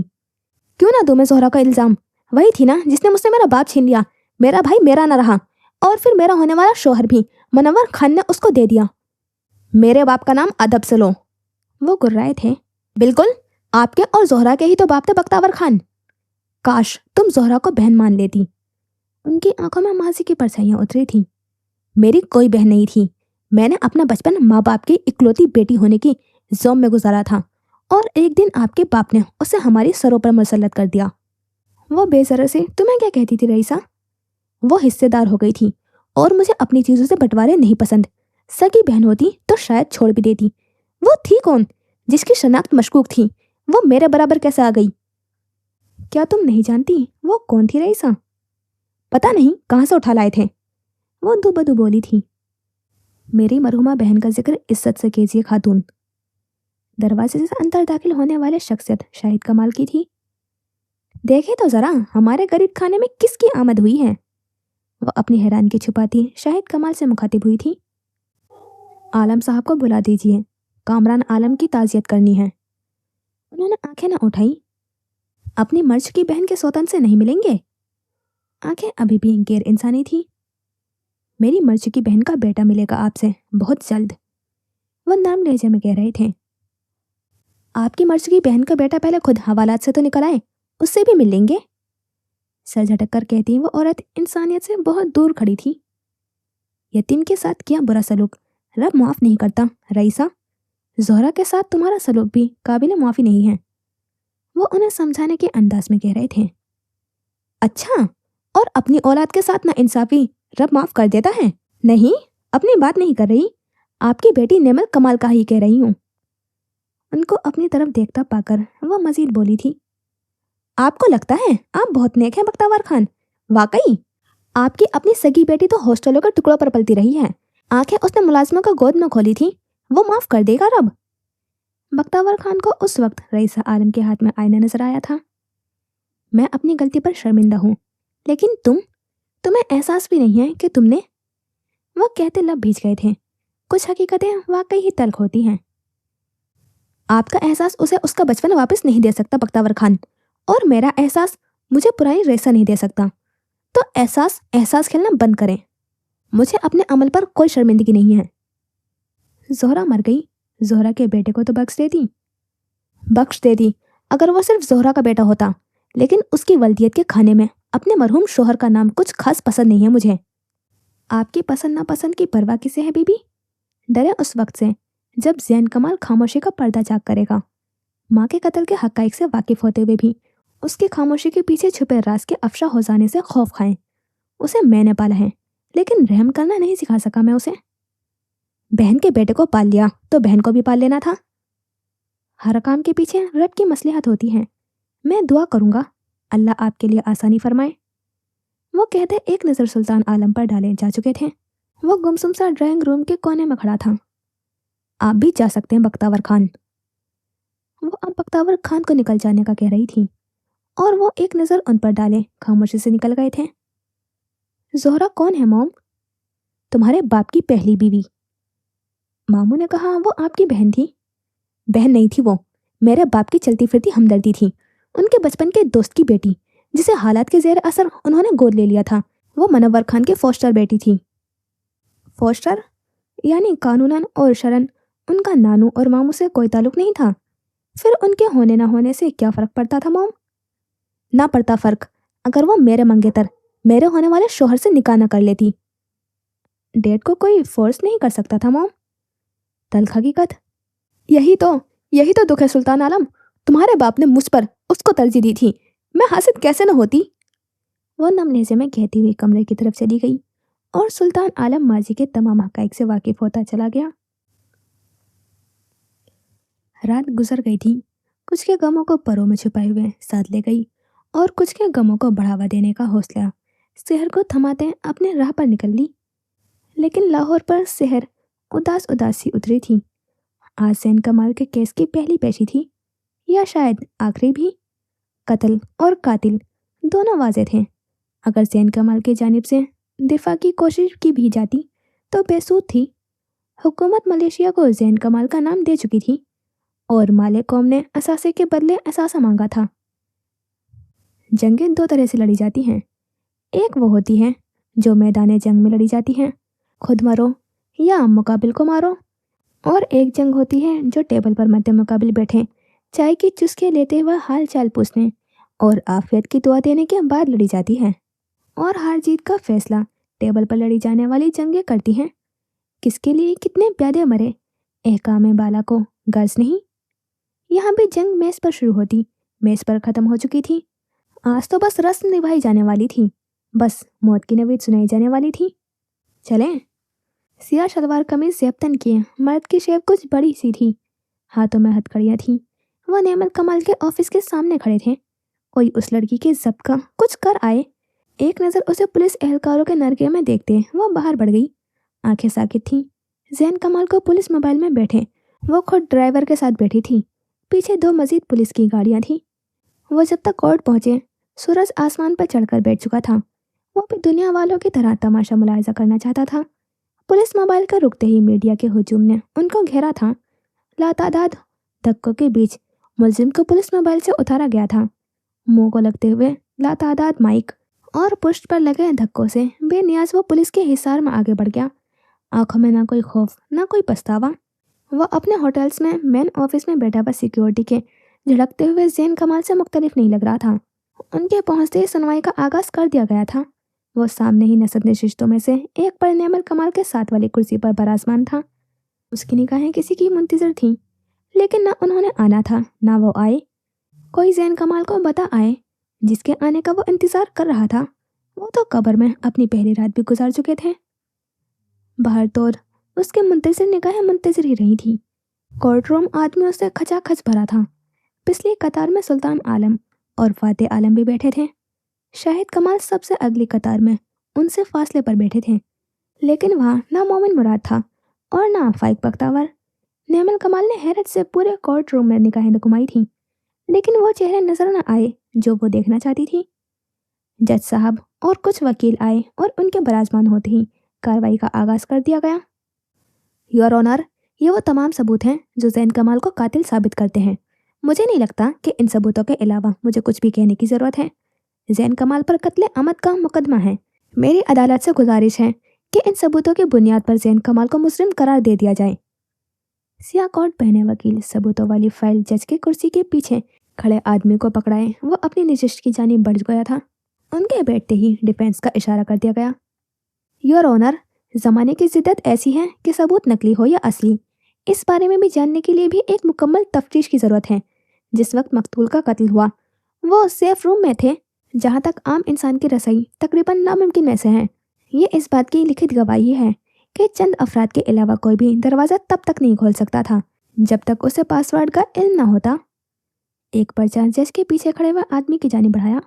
क्यों ना दूं मैं जोहरा का इल्जाम? वही थी ना जिसने मुझसे मेरा बाप छीन लिया, मेरा भाई मेरा ना रहा, और फिर मेरा होने वाला शौहर भी मनव्वर खान ने उसको दे दिया। मेरे बाप का नाम अदब से लो। वो गुर्राए थे। बिल्कुल, आपके और जोहरा के ही तो बाप थे बख्तावर खान। काश तुम जोहरा को बहन मान लेती। उनकी आंखों में माजी की परछाइयां उतरी थी। मेरी कोई बहन नहीं थी। मैंने अपना बचपन माँ बाप की इकलौती बेटी होने की ज़ौम में गुजारा था, और एक दिन आपके बाप ने उसे हमारी सरों पर मुसल्लत कर दिया। वो बेजरा से तुम्हें क्या कहती थी रईसा? वो हिस्सेदार हो गई थी, और मुझे अपनी चीज़ों से बंटवारे नहीं पसंद। सगी बहन होती तो शायद छोड़ भी देती। वो थी कौन जिसकी शनाख्त मशकूक थी? वो मेरे बराबर कैसे आ गई? क्या तुम नहीं जानती वो कौन थी रईसा? पता नहीं कहाँ से उठा लाए थे। वो दुबदु बोली थी। मेरी मरहुमा बहन का जिक्र इज्जत से कीजिए खातून। दरवाजे से अंदर दाखिल होने वाले शख्सियत शाहिद कमाल की थी। देखे तो जरा हमारे गरीब खाने में किसकी आमद हुई है। वो अपनी हैरानगी छुपाती शाहिद कमाल से मुखातिब हुई थी। आलम साहब को बुला दीजिए, कामरान आलम की ताजियत करनी है। उन्होंने आंखें न उठाई। अपनी मर्ज की बहन के सौतन से नहीं मिलेंगे? आंखें अभी भी गैर इंसानी थी। मेरी मर्ज की बहन का बेटा मिलेगा आपसे बहुत जल्द। वो नरम लहजे में कह रहे थे। आपकी मर्ज की बहन का बेटा पहले खुद हवालात से तो निकल आए, उससे भी मिल लेंगे। सर झटक कर कहती वो औरत इंसानियत से बहुत दूर खड़ी थी। यतीम के साथ किया बुरा सलूक रब माफ नहीं करता रईसा। जोहरा के साथ तुम्हारा सलूक भी काबिल माफी नहीं है। वो उन्हें समझाने के अंदाज में कह रहे थे। अच्छा, और अपनी औलाद के साथ ना इंसाफी रब माफ कर देता है? नहीं, अपनी बात नहीं कर रही, आपकी बेटी नेमल कमाल का ही कह रही हूँ। उनको अपनी तरफ देखता पाकर वो मजीद बोली थी। आपको लगता है आप बहुत नेक हैं बख्तावर खान? वाकई आपकी अपनी सगी बेटी तो हॉस्टलों के टुकड़ों पर पलती रही है। आंखें उसने मुलाजिमों का गोद में खोली थी, वो माफ कर देगा रब। बख्तावर खान को उस वक्त रईसा आलम के हाथ में आईना नजर आया था। मैं अपनी गलती पर शर्मिंदा हूँ, लेकिन तुम्हें एहसास भी नहीं है कि तुमने। वो कहते लब भीज गए थे। कुछ हकीकतें वाकई ही तल्ख होती हैं। आपका एहसास उसे उसका बचपन वापस नहीं दे सकता बख्तावर खान, और मेरा एहसास मुझे पुरानी रेसा नहीं दे सकता। तो एहसास एहसास खेलना बंद करें। मुझे अपने अमल पर कोई शर्मिंदगी नहीं है। जोहरा मर गई, जोहरा के बेटे को तो बख्श देती अगर वो सिर्फ जोहरा का बेटा होता, लेकिन उसकी वल्दियत के खाने में अपने मरहूम शोहर का नाम कुछ खास पसंद नहीं है मुझे। आपकी पसंद नापसंद की परवाह किसे है बीबी? डरे उस वक्त से जब जैन कमाल खामोशी का पर्दा चाक करेगा। माँ के कत्ल के हक़ाइक़ से वाकिफ होते हुए भी उसकी खामोशी के पीछे छुपे राज के अफशा हो जाने से खौफ खाएं। उसे मैंने पाला है, लेकिन रहम करना नहीं सिखा सका मैं उसे। बहन के बेटे को पाल लिया तो बहन को भी पाल लेना था। हर काम के पीछे रब की मसलिहत होती है। मैं दुआ करूंगा अल्लाह आपके लिए आसानी फरमाए। वो कहते एक नज़र सुल्तान आलम पर डाले जा चुके थे। वो गुमसुम सा ड्राइंग रूम के कोने में खड़ा था। आप भी जा सकते हैं बख्तावर खान। वो अब बख्तावर खान को निकल जाने का कह रही थी, और वो एक नज़र उन पर डाले खामोशी से निकल गए थे। जोहरा कौन है मॉम? तुम्हारे बाप की पहली बीवी। मामू ने कहा वो आपकी बहन थी। बहन नहीं थी, वो मेरे बाप की चलती फिरती हमदर्दी थी, उनके बचपन के दोस्त की बेटी, जिसे हालात के जेर असर उन्होंने गोद ले लिया था। वो मनव्वर खान की फोस्टर बेटी थी। फोस्टर यानी कानूनन और शरन उनका नानू और मामू से कोई ताल्लुक नहीं था। फिर उनके होने ना होने से क्या फ़र्क पड़ता था मॉम? ना पड़ता फ़र्क अगर वो मेरे मंगेतर मेरे होने वाले शोहर से निकाह न कर लेती। डेट को कोई फोर्स नहीं कर सकता था मॉम। तल्ख हकीकत। यही तो दुख है सुल्तान आलम। तुम्हारे बाप ने मुझ पर उसको तरजीह दी थी, मैं हासिल कैसे न होती। वो नम लहजे में कहती हुई कमरे की तरफ चली गई, और सुल्तान आलम माजी के तमाम हक़ाइक़ से वाकिफ होता चला गया। रात गुजर गई थी। कुछ के गमों को परों में छुपाए हुए साथ ले गई, और कुछ के गमों को बढ़ावा देने का हौसला शहर को थमाते अपने राह पर निकल ली। लेकिन लाहौर पर शहर उदास सी उतरी थी। आज जैन कमाल के केस की पहली पेशी थी, या शायद आखिरी भी। कत्ल और कातिल दोनों वाज़ेह थे। अगर जैन कमाल की जानिब से दिफा की कोशिश की भी जाती तो बेसूद थी। हुकूमत मलेशिया को जैन कमाल का नाम दे चुकी थी, और माले कौम ने असासे के बदले असासा मांगा था। जंगें दो तरह से लड़ी जाती हैं। एक वो होती है जो मैदान जंग में लड़ी जाती हैं, खुद मरो या मुकाबिल को मारो। और एक जंग होती है जो टेबल पर मध्य मुकाबिल बैठे चाय की चुस्कियाँ लेते हुए हाल चाल पूछने और आफियत की दुआ देने के बाद लड़ी जाती है। और हार जीत का फैसला टेबल पर लड़ी जाने वाली जंगें करती हैं। किसके लिए कितने प्यादे मरे, एहकाम बाला को गर्ज नहीं। यहाँ भी जंग मेज़ पर शुरू होती, मेज़ पर ख़त्म हो चुकी थी। आज तो बस रस्म निभाई जाने वाली थी, बस मौत की नवीद सुनाई जाने वाली थी। चलें। सिया शलवार कमीज ज़ेबतन किए, मर्द की शेप कुछ बड़ी सी थी, हाथों में हथकड़ियाँ थीं। वह नेमल कमाल के ऑफिस के सामने खड़े थे। कोई उस लड़की के जब्त का कुछ कर आए। एक नज़र उसे पुलिस एहलकारों के नरके में देखते वह बाहर बढ़ गई। आंखें साकित थीं। जैन कमाल को पुलिस मोबाइल में बैठे वो खुद ड्राइवर के साथ बैठी थी। पीछे दो मजीद पुलिस की गाड़ियाँ थीं। वो जब तक कोर्ट पहुँचे सूरज आसमान पर चढ़कर बैठ चुका था। वो भी दुनिया वालों की तरह तमाशा मुलाहिजा करना चाहता था। पुलिस मोबाइल का रुकते ही मीडिया के हुजूम ने उनको घेरा था। लातादाद धक्कों के बीच मुलजिम को पुलिस मोबाइल से उतारा गया था। मुंह को लगते हुए लातादाद माइक और पुष्ट पर लगे धक्कों से बेनियाज वो पुलिस के हिसार में आगे बढ़ गया। आंखों में ना कोई खौफ ना कोई पछतावा। वह अपने होटल्स में मेन ऑफिस में बैठा हुआ सिक्योरिटी के झड़कते हुए जैन कमाल से मुख्तलिफ नहीं लग रहा था। उनके पहुंचते ही सुनवाई का आगाज कर दिया गया था। वो सामने ही नसद नशिस्तों में से एक पर नेमल कमाल के साथ वाली कुर्सी पर बराजमान था। उसकी निगाहें किसी की मुंतजर थीं, लेकिन ना उन्होंने आना था ना वो आए। कोई जैन कमाल को बता आए जिसके आने का वो इंतज़ार कर रहा था। वो तो कब्र में अपनी पहली रात भी गुजार चुके थे। बाहर तो उसके मुंतजर निगाहें मुंतजर ही रही थी। कोर्ट रूम आदमियों से खचाखच भरा था। पिछली कतार में सुल्तान आलम और फाते आलम भी बैठे थे। शाहिद कमाल सबसे अगली कतार में उनसे फासले पर बैठे थे, लेकिन वहाँ ना मोमिन मुराद था और ना फाइक बख्तावर। नेमल कमाल ने हैरत से पूरे कोर्ट रूम में निगाहें घुमाई थी, लेकिन वो चेहरे नजर न आए जो वो देखना चाहती थी। जज साहब और कुछ वकील आए और उनके बराजमान होते ही कार्रवाई का आगाज कर दिया गया। योर ऑनर, ये वो तमाम सबूत हैं जो जैन कमाल को कातिल साबित करते हैं। मुझे नहीं लगता कि इन सबूतों के अलावा मुझे कुछ भी कहने की जरूरत है। जैन कमाल पर कत्ले आमद का मुकदमा है। मेरी अदालत से गुजारिश है कि इन सबूतों की बुनियाद पर जैन कमाल को मुजरिम करार दे दिया जाए। सियाह कोट पहने वकील सबूतों वाली फाइल जज की कुर्सी के पीछे खड़े आदमी को पकड़ाए वो अपनी नशिस्त की जानिब बढ़ गया था। उनके बैठते ही डिफेंस का इशारा कर दिया गया। योर ऑनर, जमाने की जिद्दत ऐसी है कि सबूत नकली हो या असली, इस बारे में भी जानने के लिए भी एक मुकम्मल तफ्तीश की जरूरत है। जिस वक्त मकतूल का कत्ल हुआ वो सेफ रूम में थे, जहां तक आम इंसान की रसाई तकरीबन नामुमकिन में से है। ये इस बात की लिखित गवाही है कि चंद अफराद के अलावा कोई भी दरवाज़ा तब तक नहीं खोल सकता था जब तक उसे पासवर्ड का इल्म न होता। एक पर्चा जज के पीछे खड़े हुए आदमी की जानिब बढ़ाया।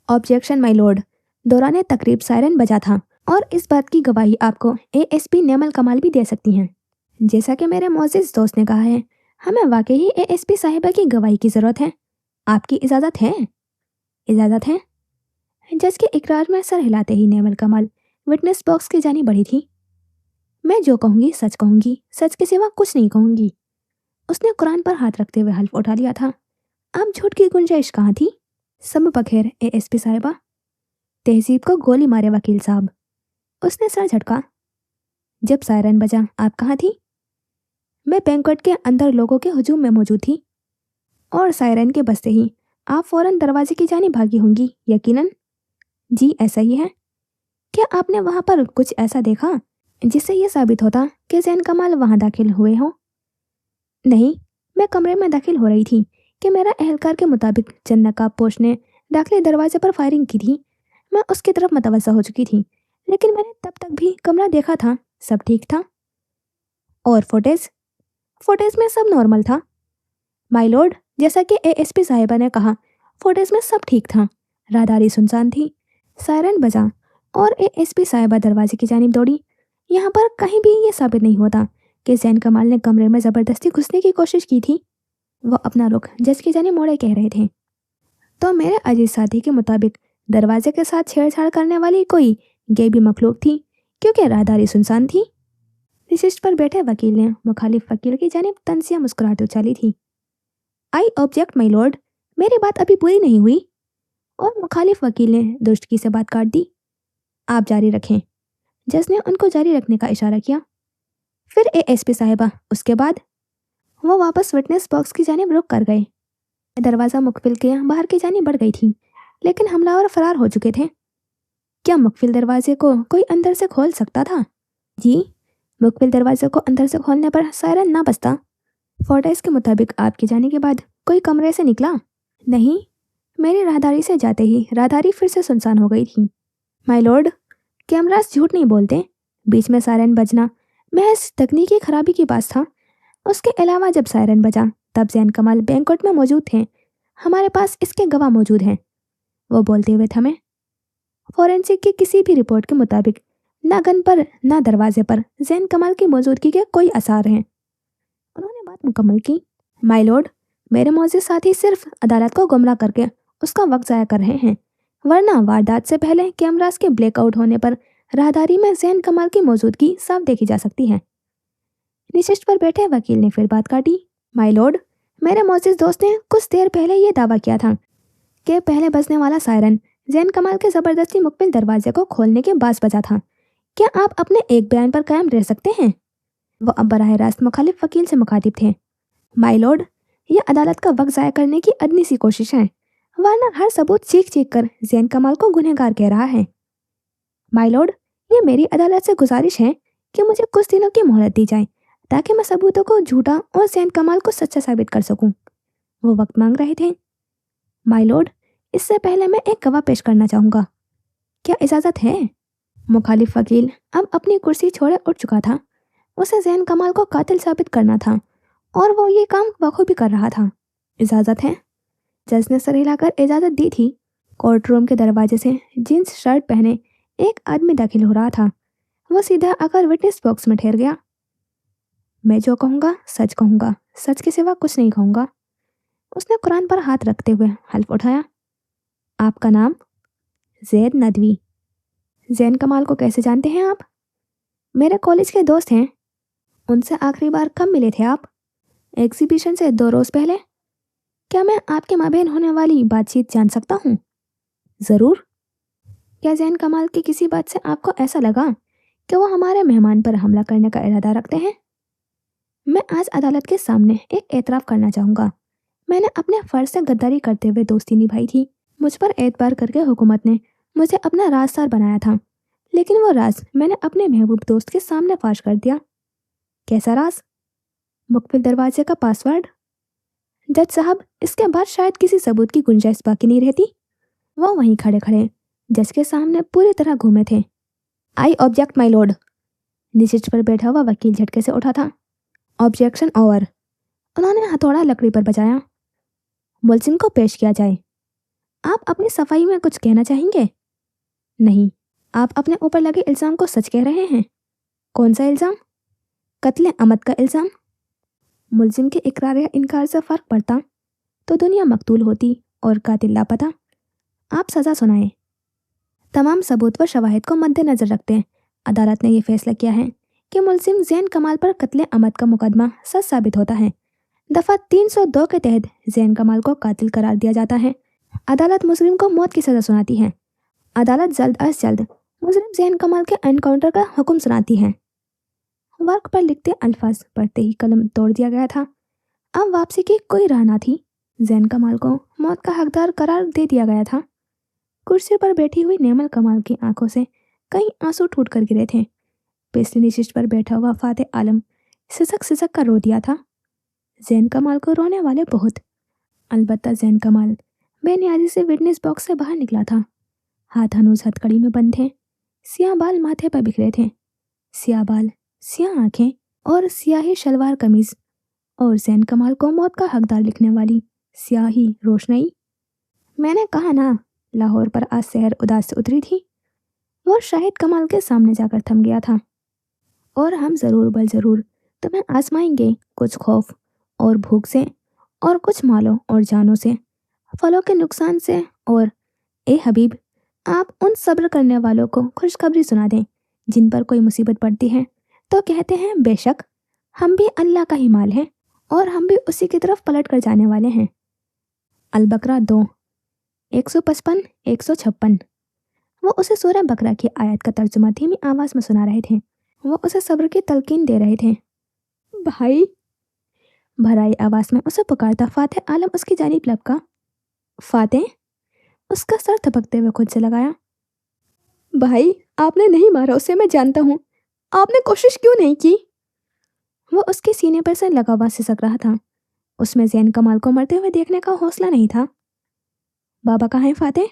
ऑब्जेक्शन माय लॉर्ड, दौरान तकरीब सायरन बजा था और इस बात की गवाही आपको एएसपी नेमल कमाल भी दे सकती हैं। जैसा कि मेरे मोअज़्ज़िज़ दोस्त ने कहा है, हमें वाकई ही एएसपी साहिबा की गवाही की ज़रूरत है। आपकी इजाज़त है? इजाज़त है। जज के इकरार में सर हिलाते ही नेमल कमाल विटनेस बॉक्स की जानी बढ़ी थी। मैं जो कहूँगी सच कहूँगी, सच के सिवा कुछ नहीं कहूँगी। उसने कुरान पर हाथ रखते हुए हल्फ उठा लिया था। अब झूठ की गुंजाइश कहाँ थी? सब बखैर एएसपी साहिबा। तहजीब को गोली मारे वकील साहब। उसने सर झटका। जब सायरन बजा आप कहाँ थी? मैं बैंक्वेट के अंदर लोगों के हुजूम में मौजूद थी और सायरन के बजते ही आप फौरन दरवाजे की जानिब भागी होंगी, यकीनन। जी ऐसा ही है। क्या आपने वहां पर कुछ ऐसा देखा जिससे यह साबित होता कि जैन कमाल वहां दाखिल हुए हों? नहीं, मैं कमरे में दाखिल हो रही थी कि मेरा एहलकार के मुताबिक चंद नकाबपोश ने दाखिली दरवाजे पर फायरिंग की थी। मैं उसकी तरफ मतवज्जा हो चुकी थी, लेकिन मैंने तब तक भी कमरा देखा था, सब ठीक था। और फुटेज? फुटेज में सब नॉर्मल था माय लॉर्ड। जैसा कि एएसपी साहिबा ने कहा, फुटेज में सब ठीक था। राहदारी सुनसान थी। सायरन बजा और एएसपी साहिबा दरवाजे की जानिब दौड़ी। यहाँ पर कहीं भी ये साबित नहीं होता कि जैन कमाल ने कमरे में ज़बरदस्ती घुसने की कोशिश की थी। वो अपना रुख जज की जानिब मोड़े कह रहे थे। तो मेरे अजीज साथी के मुताबिक दरवाजे के साथ छेड़छाड़ करने वाली कोई गैबी मखलूक थी, क्योंकि राहदारी सुनसान थी। नशिस्त पर बैठे वकील ने मुखालिफ वकील की जानिब तंजिया मुस्कुराहट उछाली थी। आई ऑब्जेक्ट माय लॉर्ड, मेरी बात अभी पूरी नहीं हुई। और मुखालिफ वकील ने दुरुस्तगी से बात काट दी। आप जारी रखें। जज ने उनको जारी रखने का इशारा किया। फिर एएसपी साहिबा, उसके बाद? वो वापस विटनेस बॉक्स की जानिब रुक कर गए। दरवाज़ा मुकबिल के बाहर की जानिब बढ़ गई थी, लेकिन हमलावर फरार हो चुके थे। क्या मुकबिल दरवाजे को कोई अंदर से खोल सकता था? जी, मुकबिल दरवाजे को अंदर से खोलने पर सायरन ना बजता। फोर्टेस के मुताबिक आपके जाने के बाद कोई कमरे से निकला? नहीं, मेरी राहदारी से जाते ही राहदारी फिर से सुनसान हो गई थी। माय लॉर्ड, कैमरास झूठ नहीं बोलते। बीच में सायरन बजना महज तकनीकी खराबी की बात था। उसके अलावा जब सायरन बजा तब जैन कमाल बैंक्वेट में मौजूद थे। हमारे पास इसके गवाह मौजूद हैं। वो बोलते हुए थमे। फॉरेंसिक की किसी भी रिपोर्ट के मुताबिक ना गन पर ना दरवाजे पर जैन कमाल की मौजूदगी के कोई आसार हैं। उन्होंने बात मुकम्मल की। माय लॉर्ड, मेरे मौजूद साथी सिर्फ अदालत को गुमराह करके उसका वक्त ज़ाया कर रहे हैं, वरना वारदात से पहले कैमरास के ब्लैकआउट होने पर राहदारी में जैन कमाल की मौजूदगी साफ देखी जा सकती है। नशिस्त पर बैठे वकील ने फिर बात काटी। माय लॉर्ड, मेरे मौजूद दोस्त ने कुछ देर पहले ये दावा किया था कि पहले बजने वाला सायरन जैन कमाल के ज़बरदस्ती मुकबिल दरवाजे को खोलने के बाद बजा था। क्या आप अपने एक बयान पर कायम रह सकते हैं? वो अब बराह रास्त मुखालिफ वकील से मुखातिब थे। माय लॉर्ड, यह अदालत का वक्त ज़ाया करने की अदनी सी कोशिश है, वरना हर सबूत चीख चीख कर जैन कमाल को गुनहगार कह रहा है। माय लॉर्ड, ये मेरी अदालत से गुजारिश है कि मुझे कुछ दिनों की मोहलत दी जाए ताकि मैं सबूतों को झूठा और जैन कमाल को सच्चा साबित कर सकूं। वो वक्त मांग रहे थे। माय लॉर्ड, इससे पहले मैं एक गवाह पेश करना चाहूँगा। क्या इजाज़त है? मुखालिफ वकील अब अपनी कुर्सी छोड़े उठ चुका था। उसे जैन कमाल को कातिल साबित करना था और वो ये काम बखूबी कर रहा था। इजाज़त है? जज ने सर हिलाकर इजाज़त दी थी। कोर्ट रूम के दरवाजे से जीन्स शर्ट पहने एक आदमी दाखिल हो रहा था। वो सीधा आकर विटनेस बॉक्स में ठहर गया। मैं जो कहूँगा सच कहूँगा, सच के सिवा कुछ नहीं कहूँगा। उसने कुरान पर हाथ रखते हुए हल्फ उठाया। आपका नाम? जैद नदवी। जैन कमाल को कैसे जानते हैं आप? मेरे कॉलेज के दोस्त हैं। उनसे आखिरी बार कब मिले थे आप? एग्जीबिशन से 2 रोज़ पहले। क्या मैं आपके माबेन होने वाली बातचीत जान सकता हूँ? ज़रूर। क्या जैन कमाल की किसी बात से आपको ऐसा लगा कि वो हमारे मेहमान पर हमला करने का इरादा रखते हैं? मैं आज अदालत के सामने एक एतराफ़ करना चाहूँगा। मैंने अपने फ़र्ज से गद्दारी करते हुए दोस्ती निभाई थी। मुझ पर एतबार करके हुकूमत ने मुझे अपना राजदार बनाया था, लेकिन वो राज मैंने अपने महबूब दोस्त के सामने फाश कर दिया। कैसा राज? मुकबिल दरवाजे का पासवर्ड। जज साहब, इसके बाद शायद किसी सबूत की गुंजाइश बाकी नहीं रहती। वो वहीं खड़े खड़े जज के सामने पूरी तरह घूमे थे। I object my lord. निशिष्ट पर बैठा हुआ वकील झटके से उठा था। Objection over. उन्होंने हथौड़ा लकड़ी पर बजाया। मुलजिम को पेश किया जाए। आप अपनी सफाई में कुछ कहना चाहेंगे? नहीं। आप अपने ऊपर लगे इल्ज़ाम को सच कह रहे हैं? कौन सा इल्ज़ाम? कत्ल अमद का इल्ज़ाम। मुलजिम के इकरार या इनकार से फ़र्क पड़ता तो दुनिया मकतूल होती और कातिल लापता। आप सज़ा सुनाएं। तमाम सबूत व शवाहिद को मद्देनज़र रखते हैं अदालत ने यह फैसला किया है कि मुलजिम जैन कमाल पर कत्ल अमद का मुकदमा सच साबित होता है। दफ़ा 302 के तहत जैन कमाल को कातिल करार दिया जाता है। अदालत मुजरिम को मौत की सज़ा सुनाती है। अदालत जल्द अज जल्द मुजरिम जैन कमाल के एनकाउंटर का हुक्म सुनाती है। वर्क पर लिखते अल्फाज पढ़ते ही कलम तोड़ दिया गया था। अब वापसी की कोई राह ना थी। जैन कमाल को मौत का हकदार करार दे दिया गया था। कुर्सी पर बैठी हुई नेमल कमाल की आंखों से कई आंसू टूट कर गिरे थे। पिछली निशिष्ट पर बैठा हुआ फाते आलम सिसक सिसक कर रो दिया था। जैन कमाल को रोने वाले बहुत, अलबत्ता जैन कमाल बेनियाजी से विटनेस बॉक्स से बाहर निकला था। हाथ हनूज हथकड़ी में बंद थे। सियाह बाल माथे पर बिखरे थे। सियाह बाल, सियाह आंखें और सियाही शलवार कमीज और जैन कमाल को मौत का हकदार लिखने वाली सियाही रोशनाई। मैंने कहा ना, लाहौर पर आज शहर उदास से उतरी थी। वो शाहिद कमाल के सामने जाकर थम गया था। और हम ज़रूर बल ज़रूर तुम्हें आजमाएंगे, कुछ खौफ और भूख से और कुछ मालों और जानों से, फलों के नुकसान से। और ए हबीब, आप उन सब्र करने वालों को खुशखबरी सुना दें जिन पर कोई मुसीबत पड़ती है तो कहते हैं बेशक हम भी अल्लाह का ही माल हैं और हम भी उसी की तरफ पलट कर जाने वाले हैं। अल-बकरा 2 155 156। वो उसे सूरह बकरा की आयत का तर्जुमा धीमी आवाज़ में सुना रहे थे। वो उसे सब्र की तलकीन दे रहे थे। भाई, भराई आवाज़ में उसे पुकारता फातेह आलम उसकी जानिब लपका। फातेह, उसका सर थपकते हुए खुद से लगाया। भाई, आपने नहीं मारा उसे, मैं जानता हूँ। आपने कोशिश क्यों नहीं की? वो उसके सीने पर से लगा हुआ सिसक रहा था। उसमें जैन कमाल को मरते हुए देखने का हौसला नहीं था। बाबा कहाँ हैं फातेह?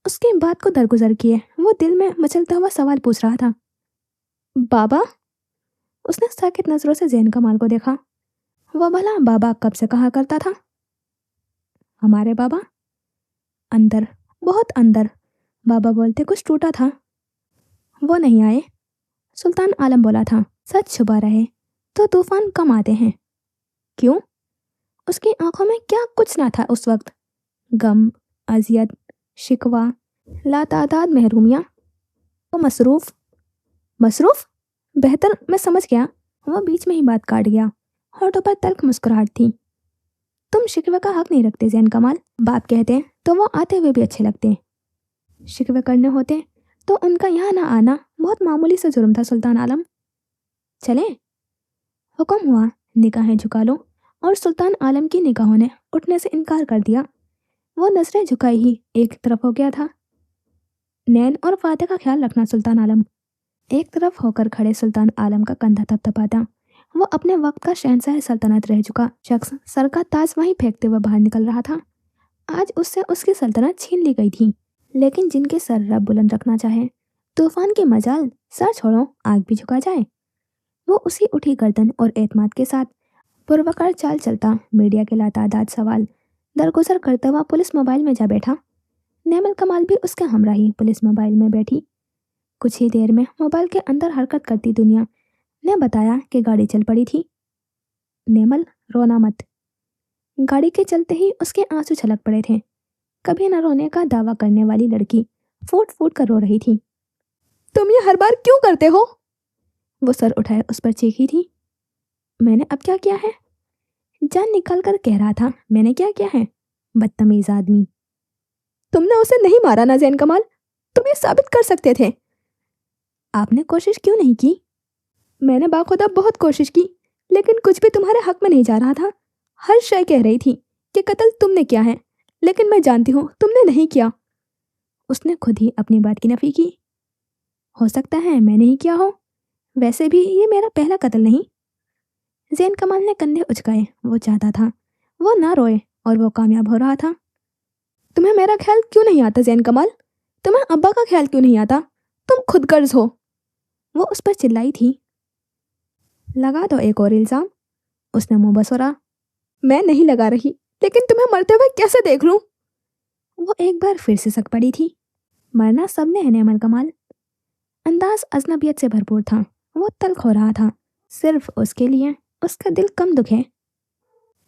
उसकी बात को दरगुजर किए वो दिल में मचलता हुआ सवाल पूछ रहा था। बाबा? उसने साकित नजरों से जैन कमाल को देखा। वो भला बाबा कब से कहा करता था? हमारे बाबा? अंदर, बहुत अंदर, बाबा बोलते कुछ टूटा था। वो नहीं आए, सुल्तान आलम बोला था। सच छुपा रहे तो तूफान कम आते हैं। क्यों? उसकी आंखों में क्या कुछ ना था उस वक्त। गम, अजियत, शिकवा, लातादाद महरूमियाँ। वो मसरूफ। मसरूफ? बेहतर, मैं समझ गया। वो बीच में ही बात काट गया। होठों पर तल्ख मुस्कुराहट थी। तुम शिकवे का हक नहीं रखते जैन कमाल। बाप कहते हैं तो वो आते हुए भी अच्छे लगते। शिकवे करने होते तो उनका यहाँ ना आना बहुत मामूली सा जुर्म था सुल्तान आलम। चले? हुक्म हुआ, निगाहें झुका लो। और सुल्तान आलम की निगाहों ने उठने से इनकार कर दिया। वो नजरें झुकाई ही एक तरफ हो गया था। नैन और फाते का ख्याल रखना सुल्तान आलम। एक तरफ होकर खड़े सुल्तान आलम का कंधा थपथपाता। वो अपने वक्त का शहंशाह सल्तनत रह चुका शख्स सर का ताज वहीं फेंकते हुए बाहर निकल रहा था। आज उससे उसकी सल्तनत छीन ली गई थी। लेकिन जिनके सर रब बुलंद रखना चाहे, तूफान की मजाल, सर छोड़ो आग भी झुका जाए। वो उसी उठी गर्दन और एतमाद के साथ पुरवकार चाल चलता मीडिया के लातादाद सवाल दरगुजर करता हुआ पुलिस मोबाइल में जा बैठा। नेमल कमाल भी उसके हमराही पुलिस मोबाइल में बैठी। कुछ ही देर में मोबाइल के अंदर हरकत करती दुनिया ने बताया कि गाड़ी चल पड़ी थी। नेमल, रोना मत। गाड़ी के चलते ही उसके आंसू छलक पड़े थे। कभी न रोने का दावा करने वाली लड़की फूट फूट कर रो रही थी। तुम ये हर बार क्यों करते हो? वो सर उठाए उस पर चीखी थी। मैंने अब क्या किया है? जान निकाल कर कह रहा था, मैंने क्या किया है? बदतमीज आदमी। तुमने उसे नहीं मारा ना जैन कमाल, तुम ये साबित कर सकते थे। आपने कोशिश क्यों नहीं की? मैंने बाखुदा बहुत कोशिश की, लेकिन कुछ भी तुम्हारे हक में नहीं जा रहा था। हर शय कह रही थी कि कत्ल तुमने किया है, लेकिन मैं जानती हूँ तुमने नहीं किया। उसने खुद ही अपनी बात की नफी की। हो सकता है मैंने ही किया हो, वैसे भी ये मेरा पहला कत्ल नहीं। जैन कमाल ने कंधे उचकाए। वो चाहता था वो ना रोए, और वो कामयाब हो रहा था। तुम्हें मेरा ख्याल क्यों नहीं आता जैन कमाल? तुम्हें अब्बा का ख्याल क्यों नहीं आता? तुम खुद गर्ज हो। वो उस पर चिल्लाई थी। लगा दो एक और इल्जाम, उसने मुंह बसोरा। मैं नहीं लगा रही, लेकिन तुम्हें मरते हुए कैसे देख लूं? वो एक बार फिर से सक पड़ी थी। मरना सबने है नेमल कमाल। अंदाज अजनबियत से भरपूर था। वो तल्ख हो रहा था, सिर्फ उसके लिए। उसका दिल कम दुखे।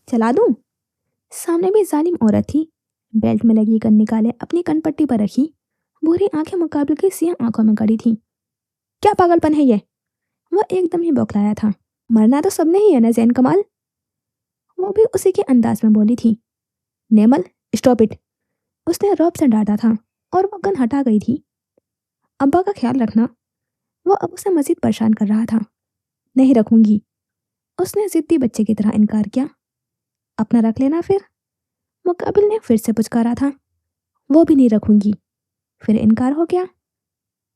चला दूं? सामने भी जालिम औरत थी। बेल्ट में लगी गन निकाले अपनी कनपट्टी पर रखी, भूरी आंखें मुकाबले की सियाह आंखों में गड़ी थी। क्या पागलपन है ये? वह एकदम ही बौखलाया था। मरना तो सबने ही है ना जैन कमाल? वो भी उसी के अंदाज में बोली थी। नेमल, स्टॉप इट। उसने रौब से डांटा था, और वो गन हटा गई थी। अब्बा का ख्याल रखना। वो अब उसे मजीद परेशान कर रहा था। नहीं रखूंगी, उसने जिद्दी बच्चे की तरह इनकार किया। अपना रख लेना फिर, मुकाबिल ने फिर से पुचकारा था। वो भी नहीं रखूंगी। फिर इनकार हो गया।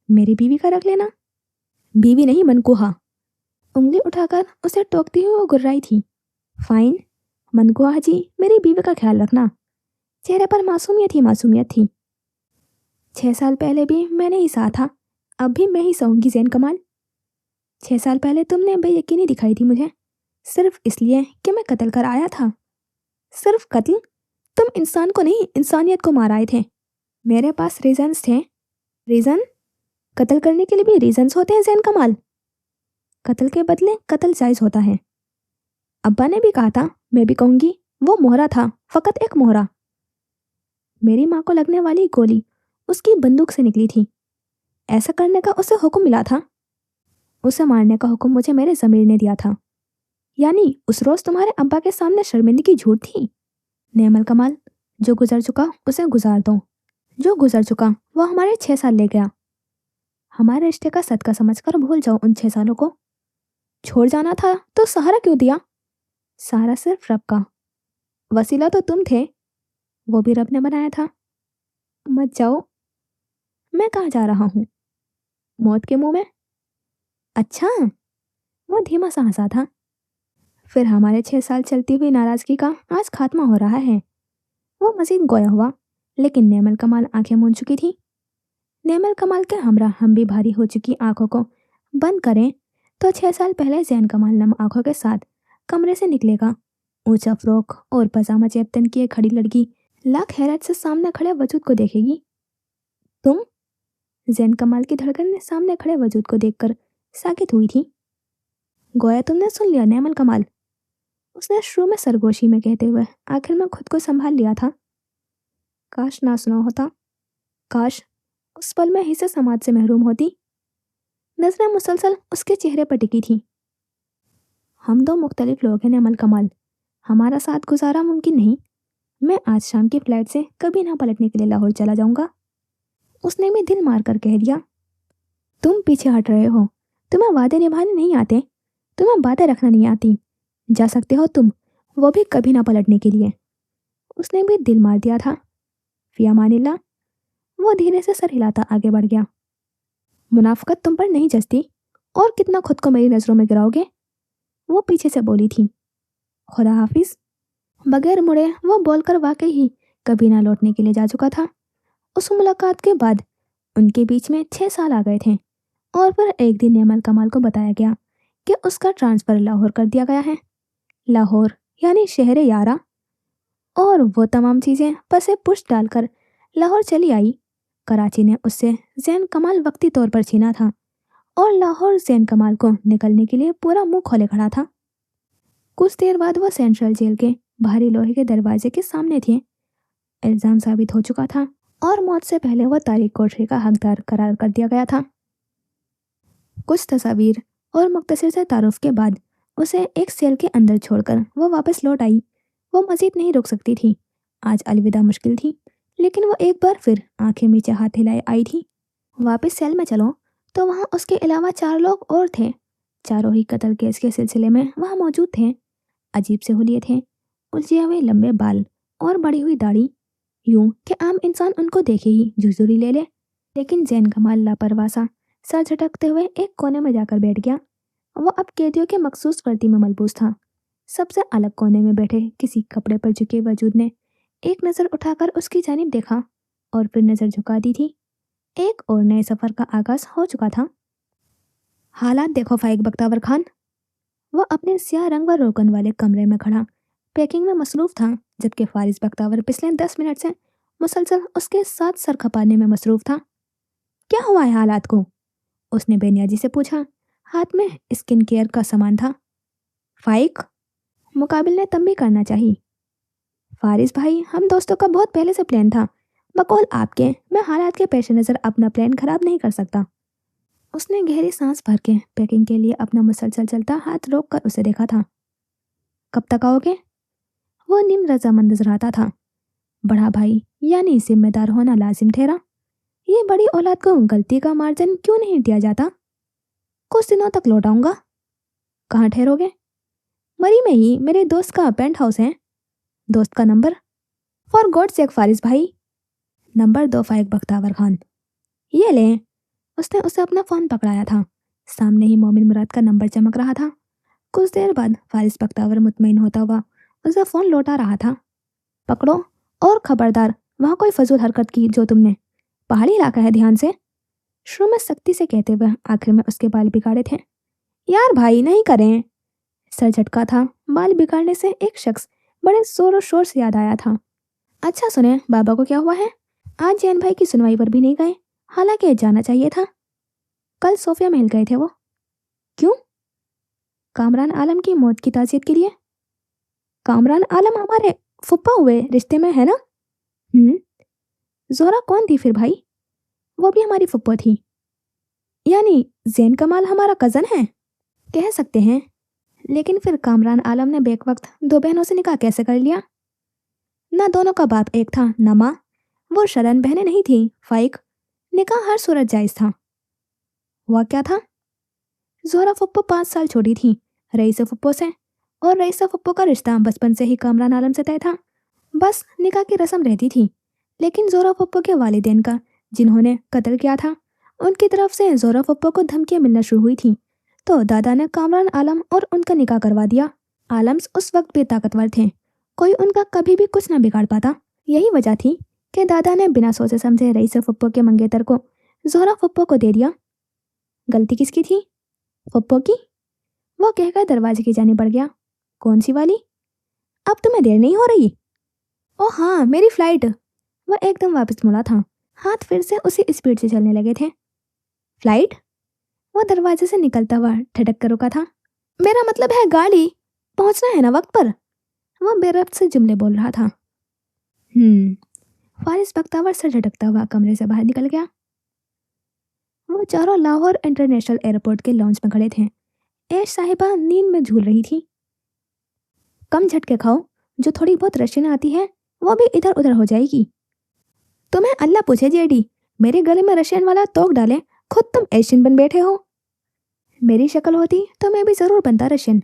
मेरी बीवी का रख लेना। बीवी नहीं, मनकुहा। उंगली उठाकर उसे टोकती हुई वो गुर्राई थी। फाइन, मनकुहा जी, मेरी बीवी का ख्याल रखना। चेहरे पर मासूमियत ही मासूमियत थी। 6 साल पहले भी मैंने ही सहा था, अब भी मैं ही सहूंगी जैन कमाल। 6 साल पहले तुमने बेयकीनी दिखाई थी मुझे, सिर्फ इसलिए कि मैं कत्ल कर आया था। सिर्फ कत्ल? तुम इंसान को नहीं, इंसानियत को मार आए थे। मेरे पास रीजंस थे। रीजन? कत्ल करने के लिए भी रीजंस होते हैं जैन कमाल। कत्ल के बदले कत्ल जायज होता है। अब्बा ने भी कहा था, मैं भी कहूंगी, वो मोहरा था, फकत एक मोहरा। मेरी माँ को लगने वाली गोली उसकी बंदूक से निकली थी। ऐसा करने का उसे हुक्म मिला था। उसे मारने का हुक्म मुझे मेरे ज़मीर ने दिया था। यानी उस रोज तुम्हारे अब्बा के सामने शर्मिंदगी झूठ थी। नेमल कमाल, जो गुजर चुका उसे गुजार दो। जो गुजर चुका वो हमारे 6 साल ले गया। हमारे रिश्ते का सदका समझकर भूल जाओ उन 6 सालों को। छोड़ जाना था तो सहारा क्यों दिया? सहारा सिर्फ रब का, वसीला तो तुम थे, वो भी रब ने बनाया था। मत जाओ। मैं कहाँ जा रहा हूँ? मौत के मुंह में। अच्छा। वो धीमा सा हंसा था। फिर हमारे 6 साल चलती हुई नाराजगी का आज खात्मा हो रहा है। वो मजीद गोया हुआ, लेकिन नेमल कमाल आंखें मूंद चुकी थी। नेमल कमाल के हमरा हम भी भारी हो चुकी आंखों को बंद करें तो 6 साल पहले जैन कमाल नम आंखों के साथ कमरे से निकलेगा। ऊंचा फ्रॉक और पजामा चेपतन की एक खड़ी लड़की लाख हैरत से सामने खड़े वजूद को देखेगी। तुम? जैन कमाल की धड़कन ने सामने खड़े वजूद को देखकर साकित हुई थी। गोया तुमने सुन लिया नेमल कमाल, उसने शुरू में सरगोशी में कहते हुए आखिर में खुद को संभाल लिया था। काश ना सुना होता। काश उस पल में हिस्से समाज से महरूम होती। नजरें मुसलसल उसके चेहरे पर टिकी थी। हम दो मुख्तलिफ लोग हैं नेमल कमाल, हमारा साथ गुजारा मुमकिन नहीं। मैं आज शाम की फ्लाइट से कभी ना पलटने के लिए लाहौर चला जाऊंगा। उसने भी दिल मार कर कह दिया। तुम पीछे हट रहे हो, तुम्हें वादे निभाने नहीं आते, तुम्हें बातें रखना नहीं आती। जा सकते हो तुम, वो भी कभी ना पलटने के लिए। उसने भी दिल मार दिया था। फिया मानिल्ला। वो धीरे से सर हिलाता आगे बढ़ गया। मुनाफकत तुम पर नहीं जचती, और कितना खुद को मेरी नजरों में गिराओगे? वो पीछे से बोली थी। खुदा हाफिज। बगैर मुड़े वो बोलकर वाकई ही कभी ना लौटने के लिए जा चुका था। उस मुलाकात के बाद उनके बीच में 6 साल आ गए थे, और फिर एक दिन नेमल कमाल को बताया गया कि उसका ट्रांसफ़र लाहौर कर दिया गया है। लाहौर यानी शहर यारा। और वो तमाम चीज़ें पसे पुष्ट डालकर लाहौर चली आई। कराची ने उससे जैन कमाल वक्ती तौर पर छीना था, और लाहौर जैन कमाल को निकलने के लिए पूरा मुंह खोले खड़ा था। कुछ देर बाद वह सेंट्रल जेल के भारी लोहे के दरवाजे के सामने थे। इल्ज़ाम साबित हो चुका था और मौत से पहले वो तारिक कोठरी का हकदार करार कर दिया गया था। कुछ तस्वीर और मुख्तसर से तारुफ के बाद उसे एक सेल के अंदर छोड़कर वो वापस लौट आई। वो मजीद नहीं रुक सकती थी। आज अलविदा मुश्किल थी, लेकिन वो एक बार फिर आंखें नीचे हाथ हिलाए आई थी। वापस सेल में चलो तो वहाँ उसके अलावा 4 लोग और थे। चारों ही कत्ल केस के सिलसिले में वहाँ मौजूद थे। अजीब से हुलिये थे, उलझे हुए लंबे बाल और बड़ी हुई दाढ़ी, यूं कि आम इंसान उनको देखे ही झुरझुरी ले ले। लेकिन जैन कमाल लापरवाह सा सर झटकते हुए एक कोने में जाकर बैठ गया। वो अब कैदियों के मखसूस वर्दी में मलबूस था। सबसे अलग कोने में बैठे किसी कपड़े पर झुके वजूद ने एक नज़र उठाकर उसकी जानिब देखा और फिर नज़र झुका दी थी। एक और नए सफ़र का आगाज हो चुका था। हालात देखो फाइक बख्तावर खान। वो अपने स्याह रंग व रोगन वाले कमरे में खड़ा पैकिंग में मसरूफ था, जबकि फारिस बख्तावर पिछले 10 मिनट से मुसलसल उसके साथ सर खपाने में मसरूफ था। क्या हुआ है हालात को? उसने बेनियाजी से पूछा। हाथ में स्किन केयर का सामान था। फाइक, मुकाबिल ने तंबी करना चाहिए। फारिस भाई, हम दोस्तों का बहुत पहले से प्लान था। बकौल आपके, मैं हालात के पेश नज़र अपना प्लान खराब नहीं कर सकता। उसने गहरी सांस भर के पैकिंग के लिए अपना मुसलसल चलता हाथ रोक कर उसे देखा था। कब तक आओगे? वो निम रजामंद नजर आता था। बड़ा भाई यानी जिम्मेदार होना लाजिम ठहरा। ये बड़ी औलाद को गलती का मार्जिन क्यों नहीं दिया जाता? कुछ दिनों तक लौट आऊंगा। कहाँ ठहरोगे? मरी में ही मेरे दोस्त का पेंट हाउस है। दोस्त का number? For God sake Faris भाई। नंबर 2 फाइक बख्तावर खान। ये लें। उसने उसे अपना फ़ोन पकड़ाया था। सामने ही मोमिन मुराद का नंबर चमक रहा था। कुछ देर बाद फारिस बख्तावर मुतमईन होता हुआ उसे फ़ोन लौटा रहा था। पकड़ो और खबरदार, वहाँ कोई फजूल हरकत की जो तुमने। पहाड़ी इलाका है, ध्यान से। शुरू में सख्ती से कहते हुए आखिर में उसके बाल बिगाड़े थे। यार भाई, नहीं करें। सर झटका था। बाल बिगाड़ने से एक शख्स बड़े जोर और शोर से याद आया था। अच्छा सुने, बाबा को क्या हुआ है? आज जैन भाई की सुनवाई पर भी नहीं गए, हालांकि जाना चाहिए था। कल सोफिया महल गए थे वो। क्यों? कामरान आलम की मौत की ताज़ियत के लिए। कामरान आलम हमारे फुप्पा हुए रिश्ते में है ना? जोहरा कौन थी फिर भाई? वो भी हमारी फुप्पो थी। यानी जैन कमाल हमारा कज़न है? कह सकते हैं। लेकिन फिर कामरान आलम ने बेक वक्त 2 बहनों से निकाह कैसे कर लिया? ना दोनों का बाप एक था ना माँ। वो शरण बहनें नहीं थी फाइक। निकाह हर सूरत जायज़ था। हुआ क्या था? जोहरा फुप्पो 5 साल छोटी थी रईस फुप्पो से, और रईस फुप्पो का रिश्ता बचपन से ही कामरान आलम से तय था। बस निकाह की रस्म रहती थी। लेकिन जोहरा फुप्पो के वालिदैन का, जिन्होंने कत्ल किया था, उनकी तरफ से जोहरा फुप्पो को धमकियां मिलना शुरू हुई थी। तो दादा ने कामरान आलम और उनका निकाह करवा दिया। आलम्स उस वक्त भी ताकतवर थे, कोई उनका कभी भी कुछ न बिगाड़ पाता। यही वजह थी कि दादा ने बिना सोचे समझे रईस फुप्पो के मंगेतर को जोहरा फुप्पो को दे दिया। गलती किसकी थी? फुप्पो की। वो कहकर दरवाजे की जाने बढ़ गया। कौन सी वाली? अब तुम्हें देर नहीं हो रही? ओ हाँ, मेरी फ्लाइट। वह एकदम वापस मुड़ा था। हाथ फिर से उसी स्पीड से चलने लगे थे। फ्लाइट? वो दरवाजे से निकलता हुआ ठटक कर रुका था। मेरा मतलब है गाड़ी, पहुंचना है ना वक्त पर। वह बेरब्त से जुमले बोल रहा था। फारिस बख्तावर से झटकता हुआ कमरे से बाहर निकल गया। वो चारों लाहौर इंटरनेशनल एयरपोर्ट के लॉन्च में खड़े थे। ऐश साहिबा नींद में झूल रही थी। कम झटके खाओ, जो थोड़ी बहुत रशियन आती है वो भी इधर उधर हो जाएगी। तुम्हें अल्लाह पूछे जेडी, मेरे गले में रशियन वाला तोक डाले, खुद तुम एशियन बन बैठे हो। मेरी शक्ल होती तो मैं भी जरूर बनता रशियन।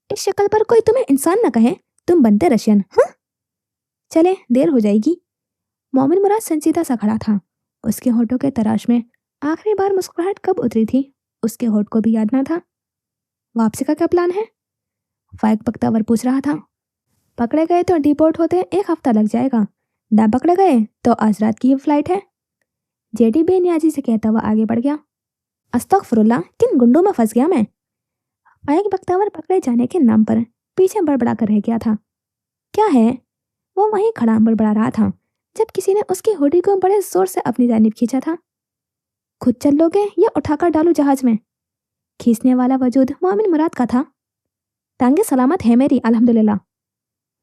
इस शक्ल पर कोई तुम्हें इंसान न कहे, तुम बनते रशियन। हाँ चले, देर हो जाएगी। मोमिन मुराद संजीदा सा खड़ा था। उसके होठों के तराश में आखिरी बार मुस्कुराहट कब उतरी थी उसके होठ को भी याद ना था। वापसी का क्या प्लान है? फाइक बख्तावर पूछ रहा था। पकड़े गए तो डिपोर्ट होते 1 हफ्ता लग जाएगा, ना पकड़े गए तो आज रात की फ्लाइट है। जेडी बेनियाजी से कहता हुआ आगे बढ़ गया। अस्तगफुरुल्लाह, किन गुंडों में फंस गया मैं। फाइक बख्तावर पकड़े जाने के नाम पर पीछे बड़बड़ा कर रह गया था। क्या है? वो वहीं खड़ा बड़बड़ा रहा था जब किसी ने उसकी हुडी को बड़े जोर से अपनी जानिब खींचा था। खुद चल लोगे या उठाकर डालू जहाज में? खींचने वाला वजूद मोमिन मुराद का था। टांगे सलामत है मेरी, अल्हम्दुलिल्लाह।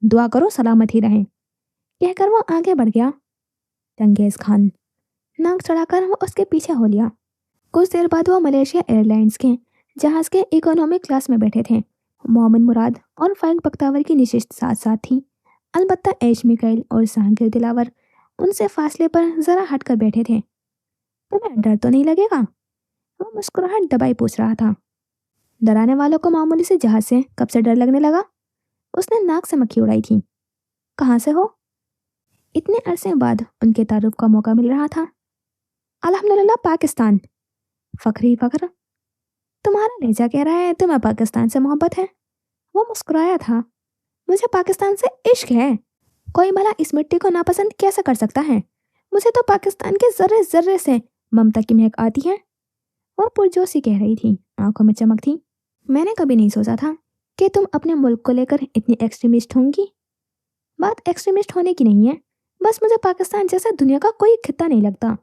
दुआ करो सलामत ही रहें। कहकर वो आगे बढ़ गया। चंगेज खान नाक चढ़ाकर वो उसके पीछे हो लिया। कुछ देर बाद वो मलेशिया एयरलाइंस के जहाज के इकोनॉमिक क्लास में बैठे थे। मोमिन मुराद और फाइक बख्तावर की नशिस्त साथ साथ थी। अलबत्ता ऐश मिकाइल और जहांगीर दिलावर उनसे फासले पर जरा हटकर बैठे थे। तुम्हें डर तो नहीं लगेगा? वो मुस्कुराहट दबाई पूछ रहा था। डराने वालों को मामूली से जहाज से कब से डर लगने लगा? उसने नाक से मक्खी उड़ाई थी। कहाँ से हो? इतने अरसे बाद उनके तारुफ का मौका मिल रहा था। अल्हम्दुलिल्लाह पाकिस्तान। फखरी फखर। तुम्हारा लहजा कह रहा है तुम्हें पाकिस्तान से मोहब्बत है। वो मुस्कुराया था। मुझे पाकिस्तान से इश्क है। कोई भला इस मिट्टी को नापसंद कैसे कर सकता है? मुझे तो पाकिस्तान के जर्रे जर्रे से ममता की महक आती है। वो पुरजोशी कह रही थी, आंखों में चमक थी। मैंने कभी नहीं सोचा था कि तुम अपने मुल्क को लेकर इतनी एक्सट्रीमिस्ट होंगी। बात एक्सट्रीमिस्ट होने की नहीं है, बस मुझे पाकिस्तान जैसा दुनिया का कोई खित्ता नहीं लगता।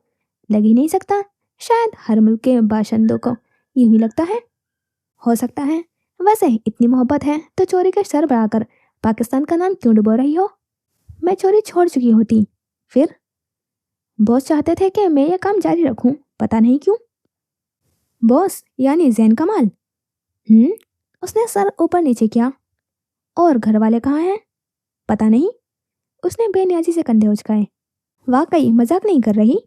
लग ही नहीं सकता। शायद हर मुल्क के बाशिंदों को यूं ही लगता है। हो सकता है। वैसे इतनी मोहब्बत है तो चोरी का सर बढ़ाकर पाकिस्तान का नाम क्यों डुबो रही हो? मैं चोरी छोड़ चुकी होती। फिर बॉस चाहते थे कि मैं ये काम जारी रखूं, पता नहीं क्यों। बॉस यानी जैन कमाल? उसने सर ऊपर नीचे किया। और घर वाले कहाँ हैं? पता नहीं। उसने बेनियाजी से कंधे उचकाए। वाकई मजाक नहीं कर रही?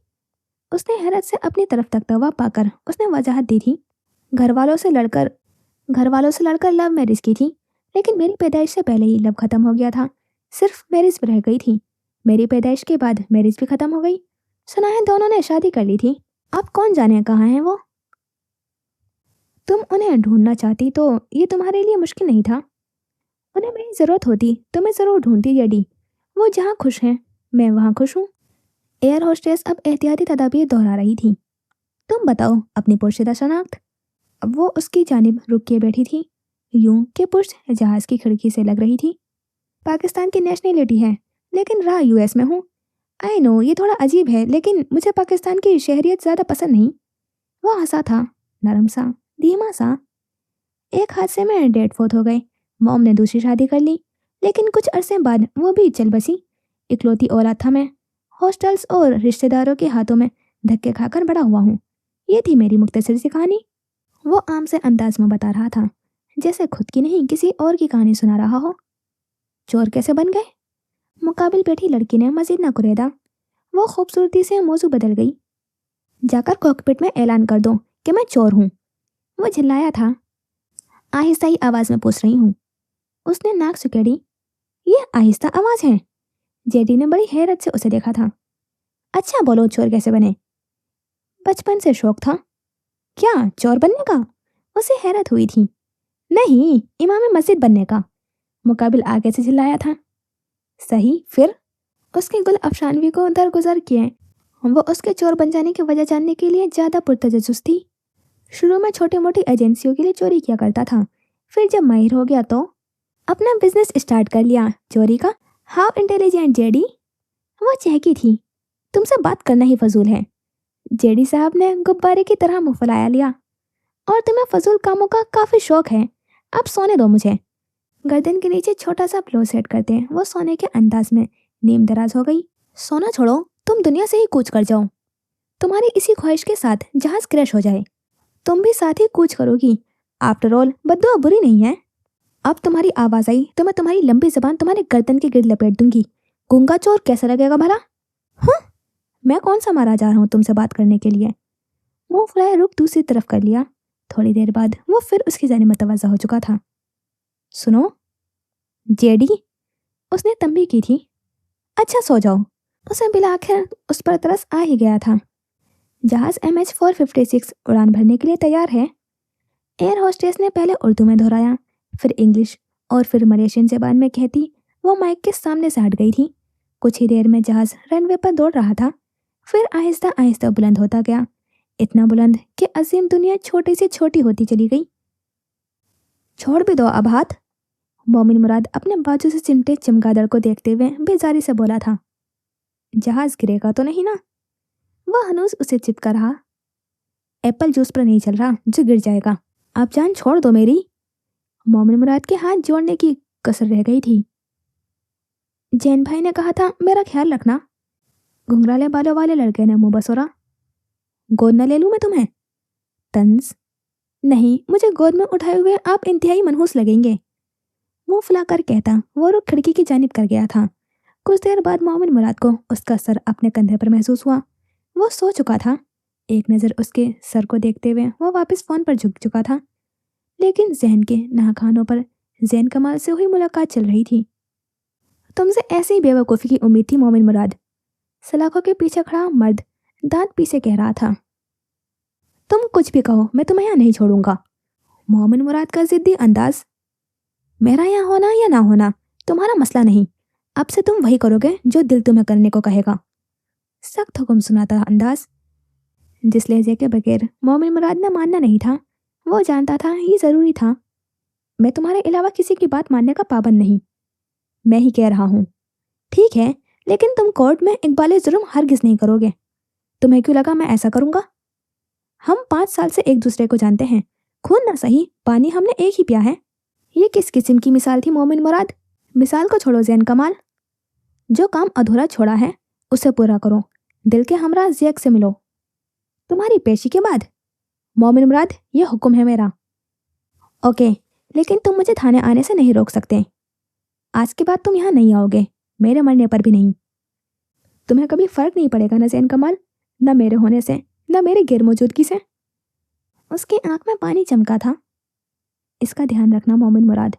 उसने हैरत से अपनी तरफ तकता हुआ पाकर उसने वजाहत दी थी। घर वालों से लड़कर लव मैरिज की थी, लेकिन मेरी पैदाइश से पहले ही लव खत्म हो गया था। सिर्फ मैरिज रह गई थी। मेरी पैदाइश के बाद मैरिज भी खत्म हो गई। सुना है दोनों ने शादी कर ली थी। अब कौन जाने कहाँ हैं वो। तुम उन्हें ढूंढना चाहती तो ये तुम्हारे लिए मुश्किल नहीं था। उन्हें मेरी जरूरत होती तो मैं जरूर ढूंढती जेडी। वो जहाँ खुश हैं मैं वहाँ खुश हूँ। एयर होस्टेस अब एहतियाती तदाबीर दोहरा रही थी। तुम बताओ अपनी पोशीदा शनाख्त। अब वो उसकी जानिब रुक के बैठी थी, यूं कि पुष्ट जहाज की खिड़की से लग रही थी। पाकिस्तान की नेशनलिटी है, लेकिन रहा यूएस में हूँ। आई नो ये थोड़ा अजीब है, लेकिन मुझे पाकिस्तान की शहरियत ज़्यादा पसंद नहीं। वो हंसा था, नरम सा, धीमा सा। एक हादसे में डैड फोत हो गए। मॉम ने दूसरी शादी कर ली, लेकिन कुछ अरसे बाद वो भी चल बसी। इकलौती औलाद था मैं। हॉस्टल्स और रिश्तेदारों के हाथों में धक्के खाकर बड़ा हुआ हूँ। ये थी मेरी मुख्तसर सी कहानी। वो आम से अंदाज में बता रहा था, जैसे खुद की नहीं किसी और की कहानी सुना रहा हो। चोर कैसे बन गए? मुकाबिल बैठी लड़की ने मजीद न कुरेदा। वो खूबसूरती से मौजू बदल गई। जाकर कॉकपिट में ऐलान कर दो कि मैं चोर हूँ। वो चिल्लाया था। आहिस्ता ही आवाज में पूछ रही हूँ। उसने नाक सुकेड़ी। ये आहिस्ता आवाज है? जेडी ने बड़ी हैरत से उसे देखा था। अच्छा बोलो चोर कैसे बने? बचपन से शौक था। क्या चोर बनने का? उसे हैरत हुई थी। नहीं, इमाम मस्जिद बनने का। मुकाबिल आगे से चिल्लाया था। सही, फिर? उसके गुल अफशानवी को दरगुजर किए। वो उसके चोर बन जाने की वजह जानने के लिए ज़्यादा पुरतजस्सुस थी। शुरू में छोटी मोटी एजेंसियों के लिए चोरी किया करता था, फिर जब माहिर हो गया तो अपना बिजनेस स्टार्ट कर लिया चोरी का। How intelligent JD. वो चहकी थी। तुमसे बात करना ही फजूल है। जेडी साहब ने गुब्बारे की तरह मुंह फुलाया लिया। और तुम्हें फजूल कामों का काफ़ी शौक है। अब सोने दो मुझे। गर्दन के नीचे छोटा सा प्लो सेट करते वो सोने के अंदाज में नीम दराज हो गई। सोना छोड़ो, तुम दुनिया से ही कूच कर जाओ। तुम्हारी इसी ख्वाहिश के साथ जहाज क्रैश हो जाए, तुम भी साथ ही कूच करोगी। आफ्टर ऑल बद्दुआ बुरी नहीं है। अब तुम्हारी आवाज आई तो मैं तुम्हारी लंबी जबान तुम्हारे गर्दन के गिर्द लपेट दूंगी। गूंगा चोर कैसा लगेगा भला? हाँ, मैं कौन सा मारा जा रहा हूँ तुमसे बात करने के लिए? वो फ्लाई रुख दूसरी तरफ कर लिया। थोड़ी देर बाद वो फिर उसकी जानिब मतवज्जा हो चुका था। सुनो जेडी, उसने तंबी की थी। अच्छा सो जाओ। उसे बिलाखिर उस पर तरस आ ही गया था। जहाज MH456 उड़ान भरने के लिए तैयार है। एयर होस्टेस ने पहले उर्दू में दोहराया, फिर इंग्लिश और फिर मलेशियन जबान में कहती वो माइक के सामने से हट गई थी। कुछ ही देर में जहाज रनवे पर दौड़ रहा था, फिर आहिस्ता आहिस्ता बुलंद होता गया, इतना बुलंद कि अजीम दुनिया छोटी से छोटी होती चली गई। छोड़ भी दो अब हाथ। मोमिन मुराद अपने बाजू से चिमटे चमगादड़ को देखते हुए बेजारी से बोला था। जहाज गिरेगा तो नहीं ना? वह हनूस उसे चिपका रहा। एप्पल जूस पर नहीं चल रहा जो गिर जाएगा। आप जान छोड़ दो मेरी। मोमिन मुराद के हाथ जोड़ने की कसर रह गई थी। जैन भाई ने कहा था मेरा ख्याल रखना। घुंघराले बालों वाले लड़के ने मुंह बसोरा। गोद न ले लूं मैं तुम्हें? तंज। नहीं, मुझे गोद में उठाए हुए आप इंतहाई मनहूस लगेंगे। मुंह फुलाकर कहता वो रुख खिड़की की जानिब कर गया था। कुछ देर बाद मोमिन मुराद को उसका सर अपने कंधे पर महसूस हुआ। वो सो चुका था। एक नज़र उसके सर को देखते हुए वो वापस फ़ोन पर झुक चुका था, लेकिन जहन के नाखानों पर जैन कमाल से हुई मुलाकात चल रही थी। तुमसे ऐसी बेवकूफ़ी की उम्मीद थी मोमिन मुराद, सलाखों के पीछे खड़ा मर्द दांत पीसे कह रहा था। तुम कुछ भी कहो, मैं तुम्हें यहाँ नहीं छोड़ूंगा। मोमिन मुराद का जिद्दी अंदाज। मेरा यहाँ होना या ना होना तुम्हारा मसला नहीं। अब से तुम वही करोगे जो दिल तुम्हें करने को कहेगा। सख्त हुक्म सुनाता अंदाज, जिस लहजे के बगैर मोमिन मुराद ने मानना नहीं था। वो जानता था ये ज़रूरी था। मैं तुम्हारे अलावा किसी की बात मानने का पाबंद नहीं। मैं ही कह रहा हूँ। ठीक है, लेकिन तुम कोर्ट में इकबाल जुर्म हरगिज़ नहीं करोगे। तुम्हें क्यों लगा मैं ऐसा करूँगा? हम 5 साल से एक दूसरे को जानते हैं। खून ना सही, पानी हमने एक ही पिया है। ये किस किस्म की मिसाल थी मोमिन मुराद? मिसाल को छोड़ो जैन कमाल, जो काम अधूरा छोड़ा है उसे पूरा करो। दिल के हमरा ज़ियक से मिलो। तुम्हारी पेशी के बाद मोमिन मुराद, ये हुक्म है मेरा। ओके, लेकिन तुम मुझे थाने आने से नहीं रोक सकते। आज के बाद तुम यहाँ नहीं आओगे, मेरे मरने पर भी नहीं। तुम्हें कभी फर्क नहीं पड़ेगा न जैन कमाल, न मेरे होने से, न मेरी गैर मौजूदगी से। उसकी आंख में पानी चमका था। इसका ध्यान रखना मोमिन मुराद।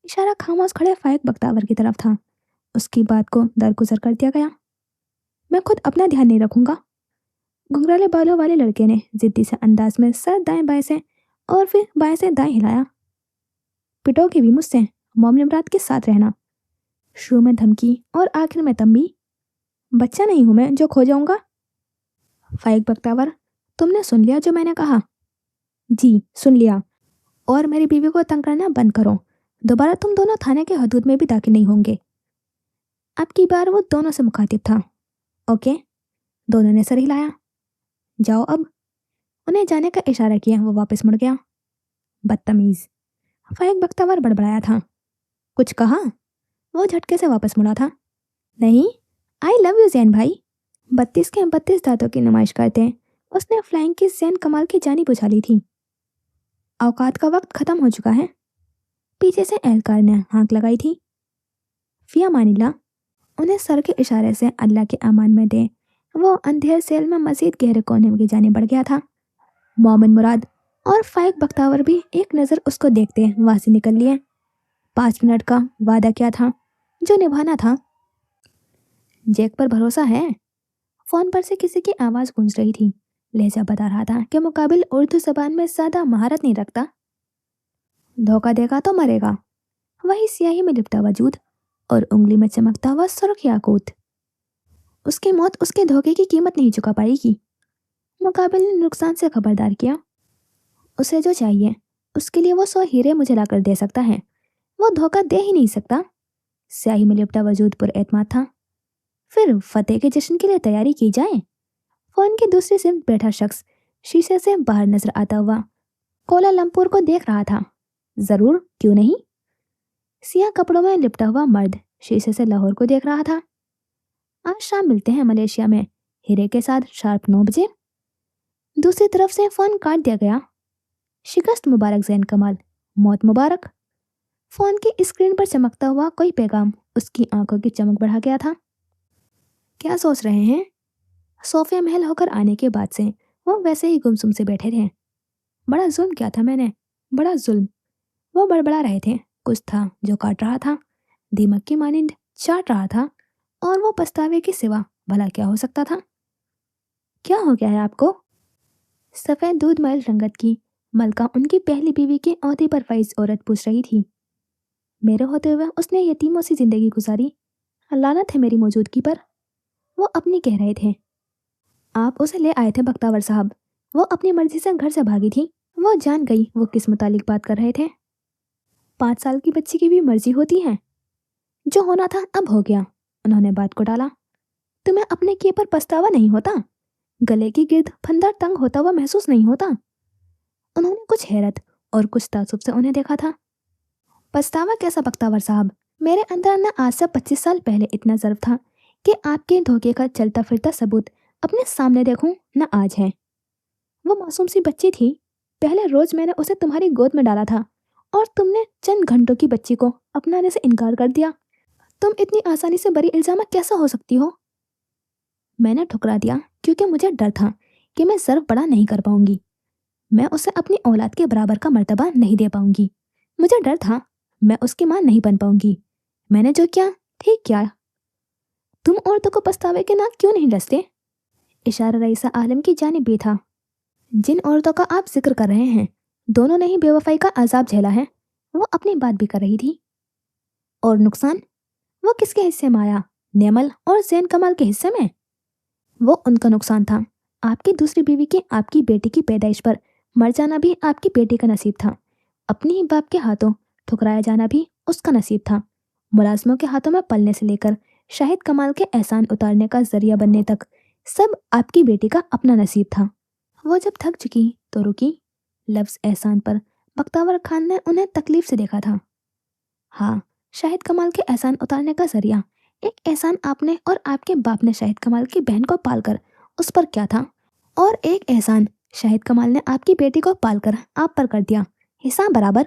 इशारा खामोश खड़े फाइक बख्तावर की तरफ था। उसकी बात को दरगुजर कर दिया गया। मैं खुद अपना ध्यान नहीं रखूंगा। घुंघराले बालों वाले लड़के ने जिद्दी से अंदाज में सर दाएं बाएं से और फिर बाएं से दाएं हिलाया। पिटोगे भी मुझसे, मोमिन मुराद के साथ रहना। शुरू में धमकी और आखिर में तंबी। बच्चा नहीं हूं मैं जो खो जाऊंगा। फाइक बख्तावर, तुमने सुन लिया जो मैंने कहा? जी सुन लिया। और मेरी बीवी को तंग करना बंद करो। दोबारा तुम दोनों थाने के हदूद में भी दाखिल नहीं होंगे। अब की बार वो दोनों से मुखातिब था। ओके? दोनों ने सर हिलाया। जाओ अब। उन्हें जाने का इशारा किया। वो वापस मुड़ गया। बदतमीज, फाइक बख्तावर बड़बड़ाया था। कुछ कहा? वो झटके से वापस मुड़ा था। नहीं, आई लव यू जैन भाई। 32 के 32 दांतों की नुमाइश करते उसने फ्लाइंग की जैन कमाल की जानी बुझा थी। औकात का वक्त खत्म हो चुका है। पीछे से एहलकार ने हाँक लगाई थी। फिया मानिला। उन्हें सर के इशारे से अल्लाह के अमान में दे वो अंधेर सेल में मजीद गहरे कोने की जाने बढ़ गया था। मोमिन मुराद और फाइक बख्तावर भी एक नज़र उसको देखते वहां से निकल लिए। 5 मिनट का वादा क्या था जो निभाना था। जैक पर भरोसा है? फोन पर से किसी की आवाज़ गूंज रही थी। लहजा बता रहा था कि मुकाबिल उर्दू जबान में ज़्यादा महारत नहीं रखता। धोखा देगा तो मरेगा। वही स्याही में लिपटा वजूद और उंगली में चमकता हुआ सुर्ख याकूत। उसकी मौत उसके धोखे की कीमत नहीं चुका पाएगी। मुकाबिल ने नुकसान से खबरदार किया। उसे जो चाहिए उसके लिए वो 100 हीरे मुझे लाकर दे सकता है। वो धोखा दे ही नहीं सकता। स्याही में लिपटा वजूद पर एतमाद था। फिर फतेह के जश्न के लिए तैयारी की जाए। फोन की दूसरी सिम बैठा शख्स शीशे से बाहर नजर आता हुआ कोलालमपुर को देख रहा था। जरूर, क्यों नहीं। सियाह कपड़ों में लिपटा हुआ मर्द शीशे से लाहौर को देख रहा था। आज शाम मिलते हैं मलेशिया में हीरे के साथ शार्प 9 बजे। दूसरी तरफ से फोन काट दिया गया। शिकस्त मुबारक जैन कमाल, मौत मुबारक। फोन की स्क्रीन पर चमकता हुआ कोई पैगाम उसकी आंखों की चमक बढ़ा गया था। क्या सोच रहे हैं? सोफे महल होकर आने के बाद से वो वैसे ही गुमसुम से बैठे थे। बड़ा जुल्म किया था मैंने, बड़ा जुल्म। वो बड़बड़ा रहे थे। कुछ था जो काट रहा था, दीमक की मानिंद चाट रहा था। और वो पछतावे के सिवा भला क्या हो सकता था? क्या हो गया है आपको? सफ़ेद दूध मैल रंगत की मलका उनकी पहली बीवी के औहदे पर फाइज औरत पूछ रही थी। मेरे होते हुए उसने यतीमों सी जिंदगी गुजारी। लानत है मेरी मौजूदगी पर। वो अपनी कह रहे थे। आप उसे ले आए थे बख्तावर साहब। वो अपनी मर्जी से घर से भागी थी। वो जान गई वो किस मुतालिक बात कर रहे थे। 5 साल की बच्ची की भी मर्जी होती है। जो होना था अब हो गया। उन्होंने बात को डाला। तुम्हें अपने किए पर पछतावा नहीं होता? गले की गिर्द फंदा तंग होता हुआ महसूस नहीं होता? उन्होंने कुछ हैरत और कुछ तासुब से उन्हें देखा था। पछतावा कैसा बख्तावर साहब? میرے اندر نہ آج سے 25 سال پہلے اتنا ضرور تھا کہ آپ کے دھوکے کا چلتا پھرتا ثبوت اپنے سامنے دیکھوں، نہ آج ہے۔ وہ معصوم سی بچی تھی، پہلے روز میں نے اسے تمہاری گود میں ڈالا تھا اور تم نے چند گھنٹوں کی بچی کو اپنانے سے انکار کر دیا۔ تم اتنی آسانی سے بری الزامات کیسا ہو سکتی ہو؟ میں نے ٹھکرا دیا کیونکہ مجھے ڈر تھا کہ میں ظرف بڑا نہیں کر پاؤں گی، میں اسے اپنی اولاد کے برابر کا مرتبہ نہیں دے پاؤں گی۔ مجھے ڈر تھا میں اس کی ماں نہیں بن پاؤں گی۔ میں نے جو کیا ٹھیک کیا۔ تم عورتوں کو پچھتاوے کے نام کیوں نہیں ڈستے؟ اشارہ رئیسہ عالم کی جانب بھی تھا۔ جن عورتوں کا آپ ذکر کر رہے ہیں دونوں نے ہی بے وفائی کا عذاب جھیلا ہے۔ وہ اپنی بات بھی کر رہی تھی۔ اور نقصان وہ کس کے حصے میں آیا؟ نیمل اور زین کمال کے حصے میں؟ وہ ان کا نقصان تھا۔ آپ کی دوسری بیوی کے آپ کی بیٹی کی پیدائش پر مر جانا بھی آپ کی بیٹی کا نصیب تھا۔ اپنی ہی باپ کے ہاتھوں ٹھکرایا جانا بھی اس کا نصیب تھا۔ ملازموں کے ہاتھوں میں پلنے سے لے کر شاہد کمال کے احسان اتارنے کا ذریعہ بننے تک سب آپ کی بیٹی کا اپنا نصیب تھا۔ وہ جب تھک چکی تو رکی۔ لفظ احسان پر بختیور خان نے انہیں تکلیف سے دیکھا تھا۔ ہاں، شاہد کمال کے احسان اتارنے کا ذریعہ ایک احسان آپ نے اور آپ کے باپ نے شاہد کمال کی بہن کو پال کر اس پر کیا تھا، اور ایک احسان شاہد کمال نے آپ کی بیٹی کو پال کر آپ پر کر دیا، حساب برابر۔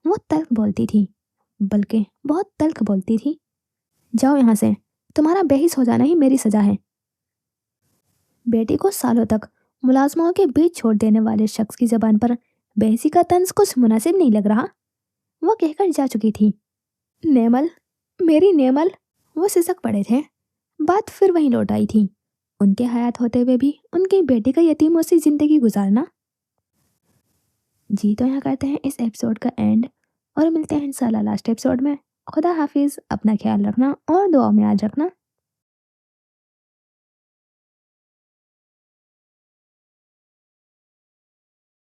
وہ تلخ بولتی تھی، بلکہ بہت تلخ بولتی تھی۔ جاؤ یہاں سے، تمہارا بے حس ہو جانا ہی میری سزا ہے۔ بیٹی کو سالوں تک ملازموں کے بیچ چھوڑ دینے والے شخص کی زبان پر بے حسی کا طنز کچھ مناسب نہیں لگ رہا۔ وہ کہہ کر جا چکی تھی، نیمل، میری نیمل۔ وہ سسک پڑے تھے۔ بات پھر وہیں لوٹ آئی تھی، ان کے حیات ہوتے ہوئے بھی ان کی بیٹی کا یتیموں سی زندگی گزارنا۔ جی تو یہاں کرتے ہیں اس ایپیسوڈ کا اینڈ، اور ملتے ہیں انشاءاللہ لاسٹ ایپیسوڈ میں۔ خدا حافظ، اپنا خیال رکھنا اور دعاؤں میں یاد رکھنا۔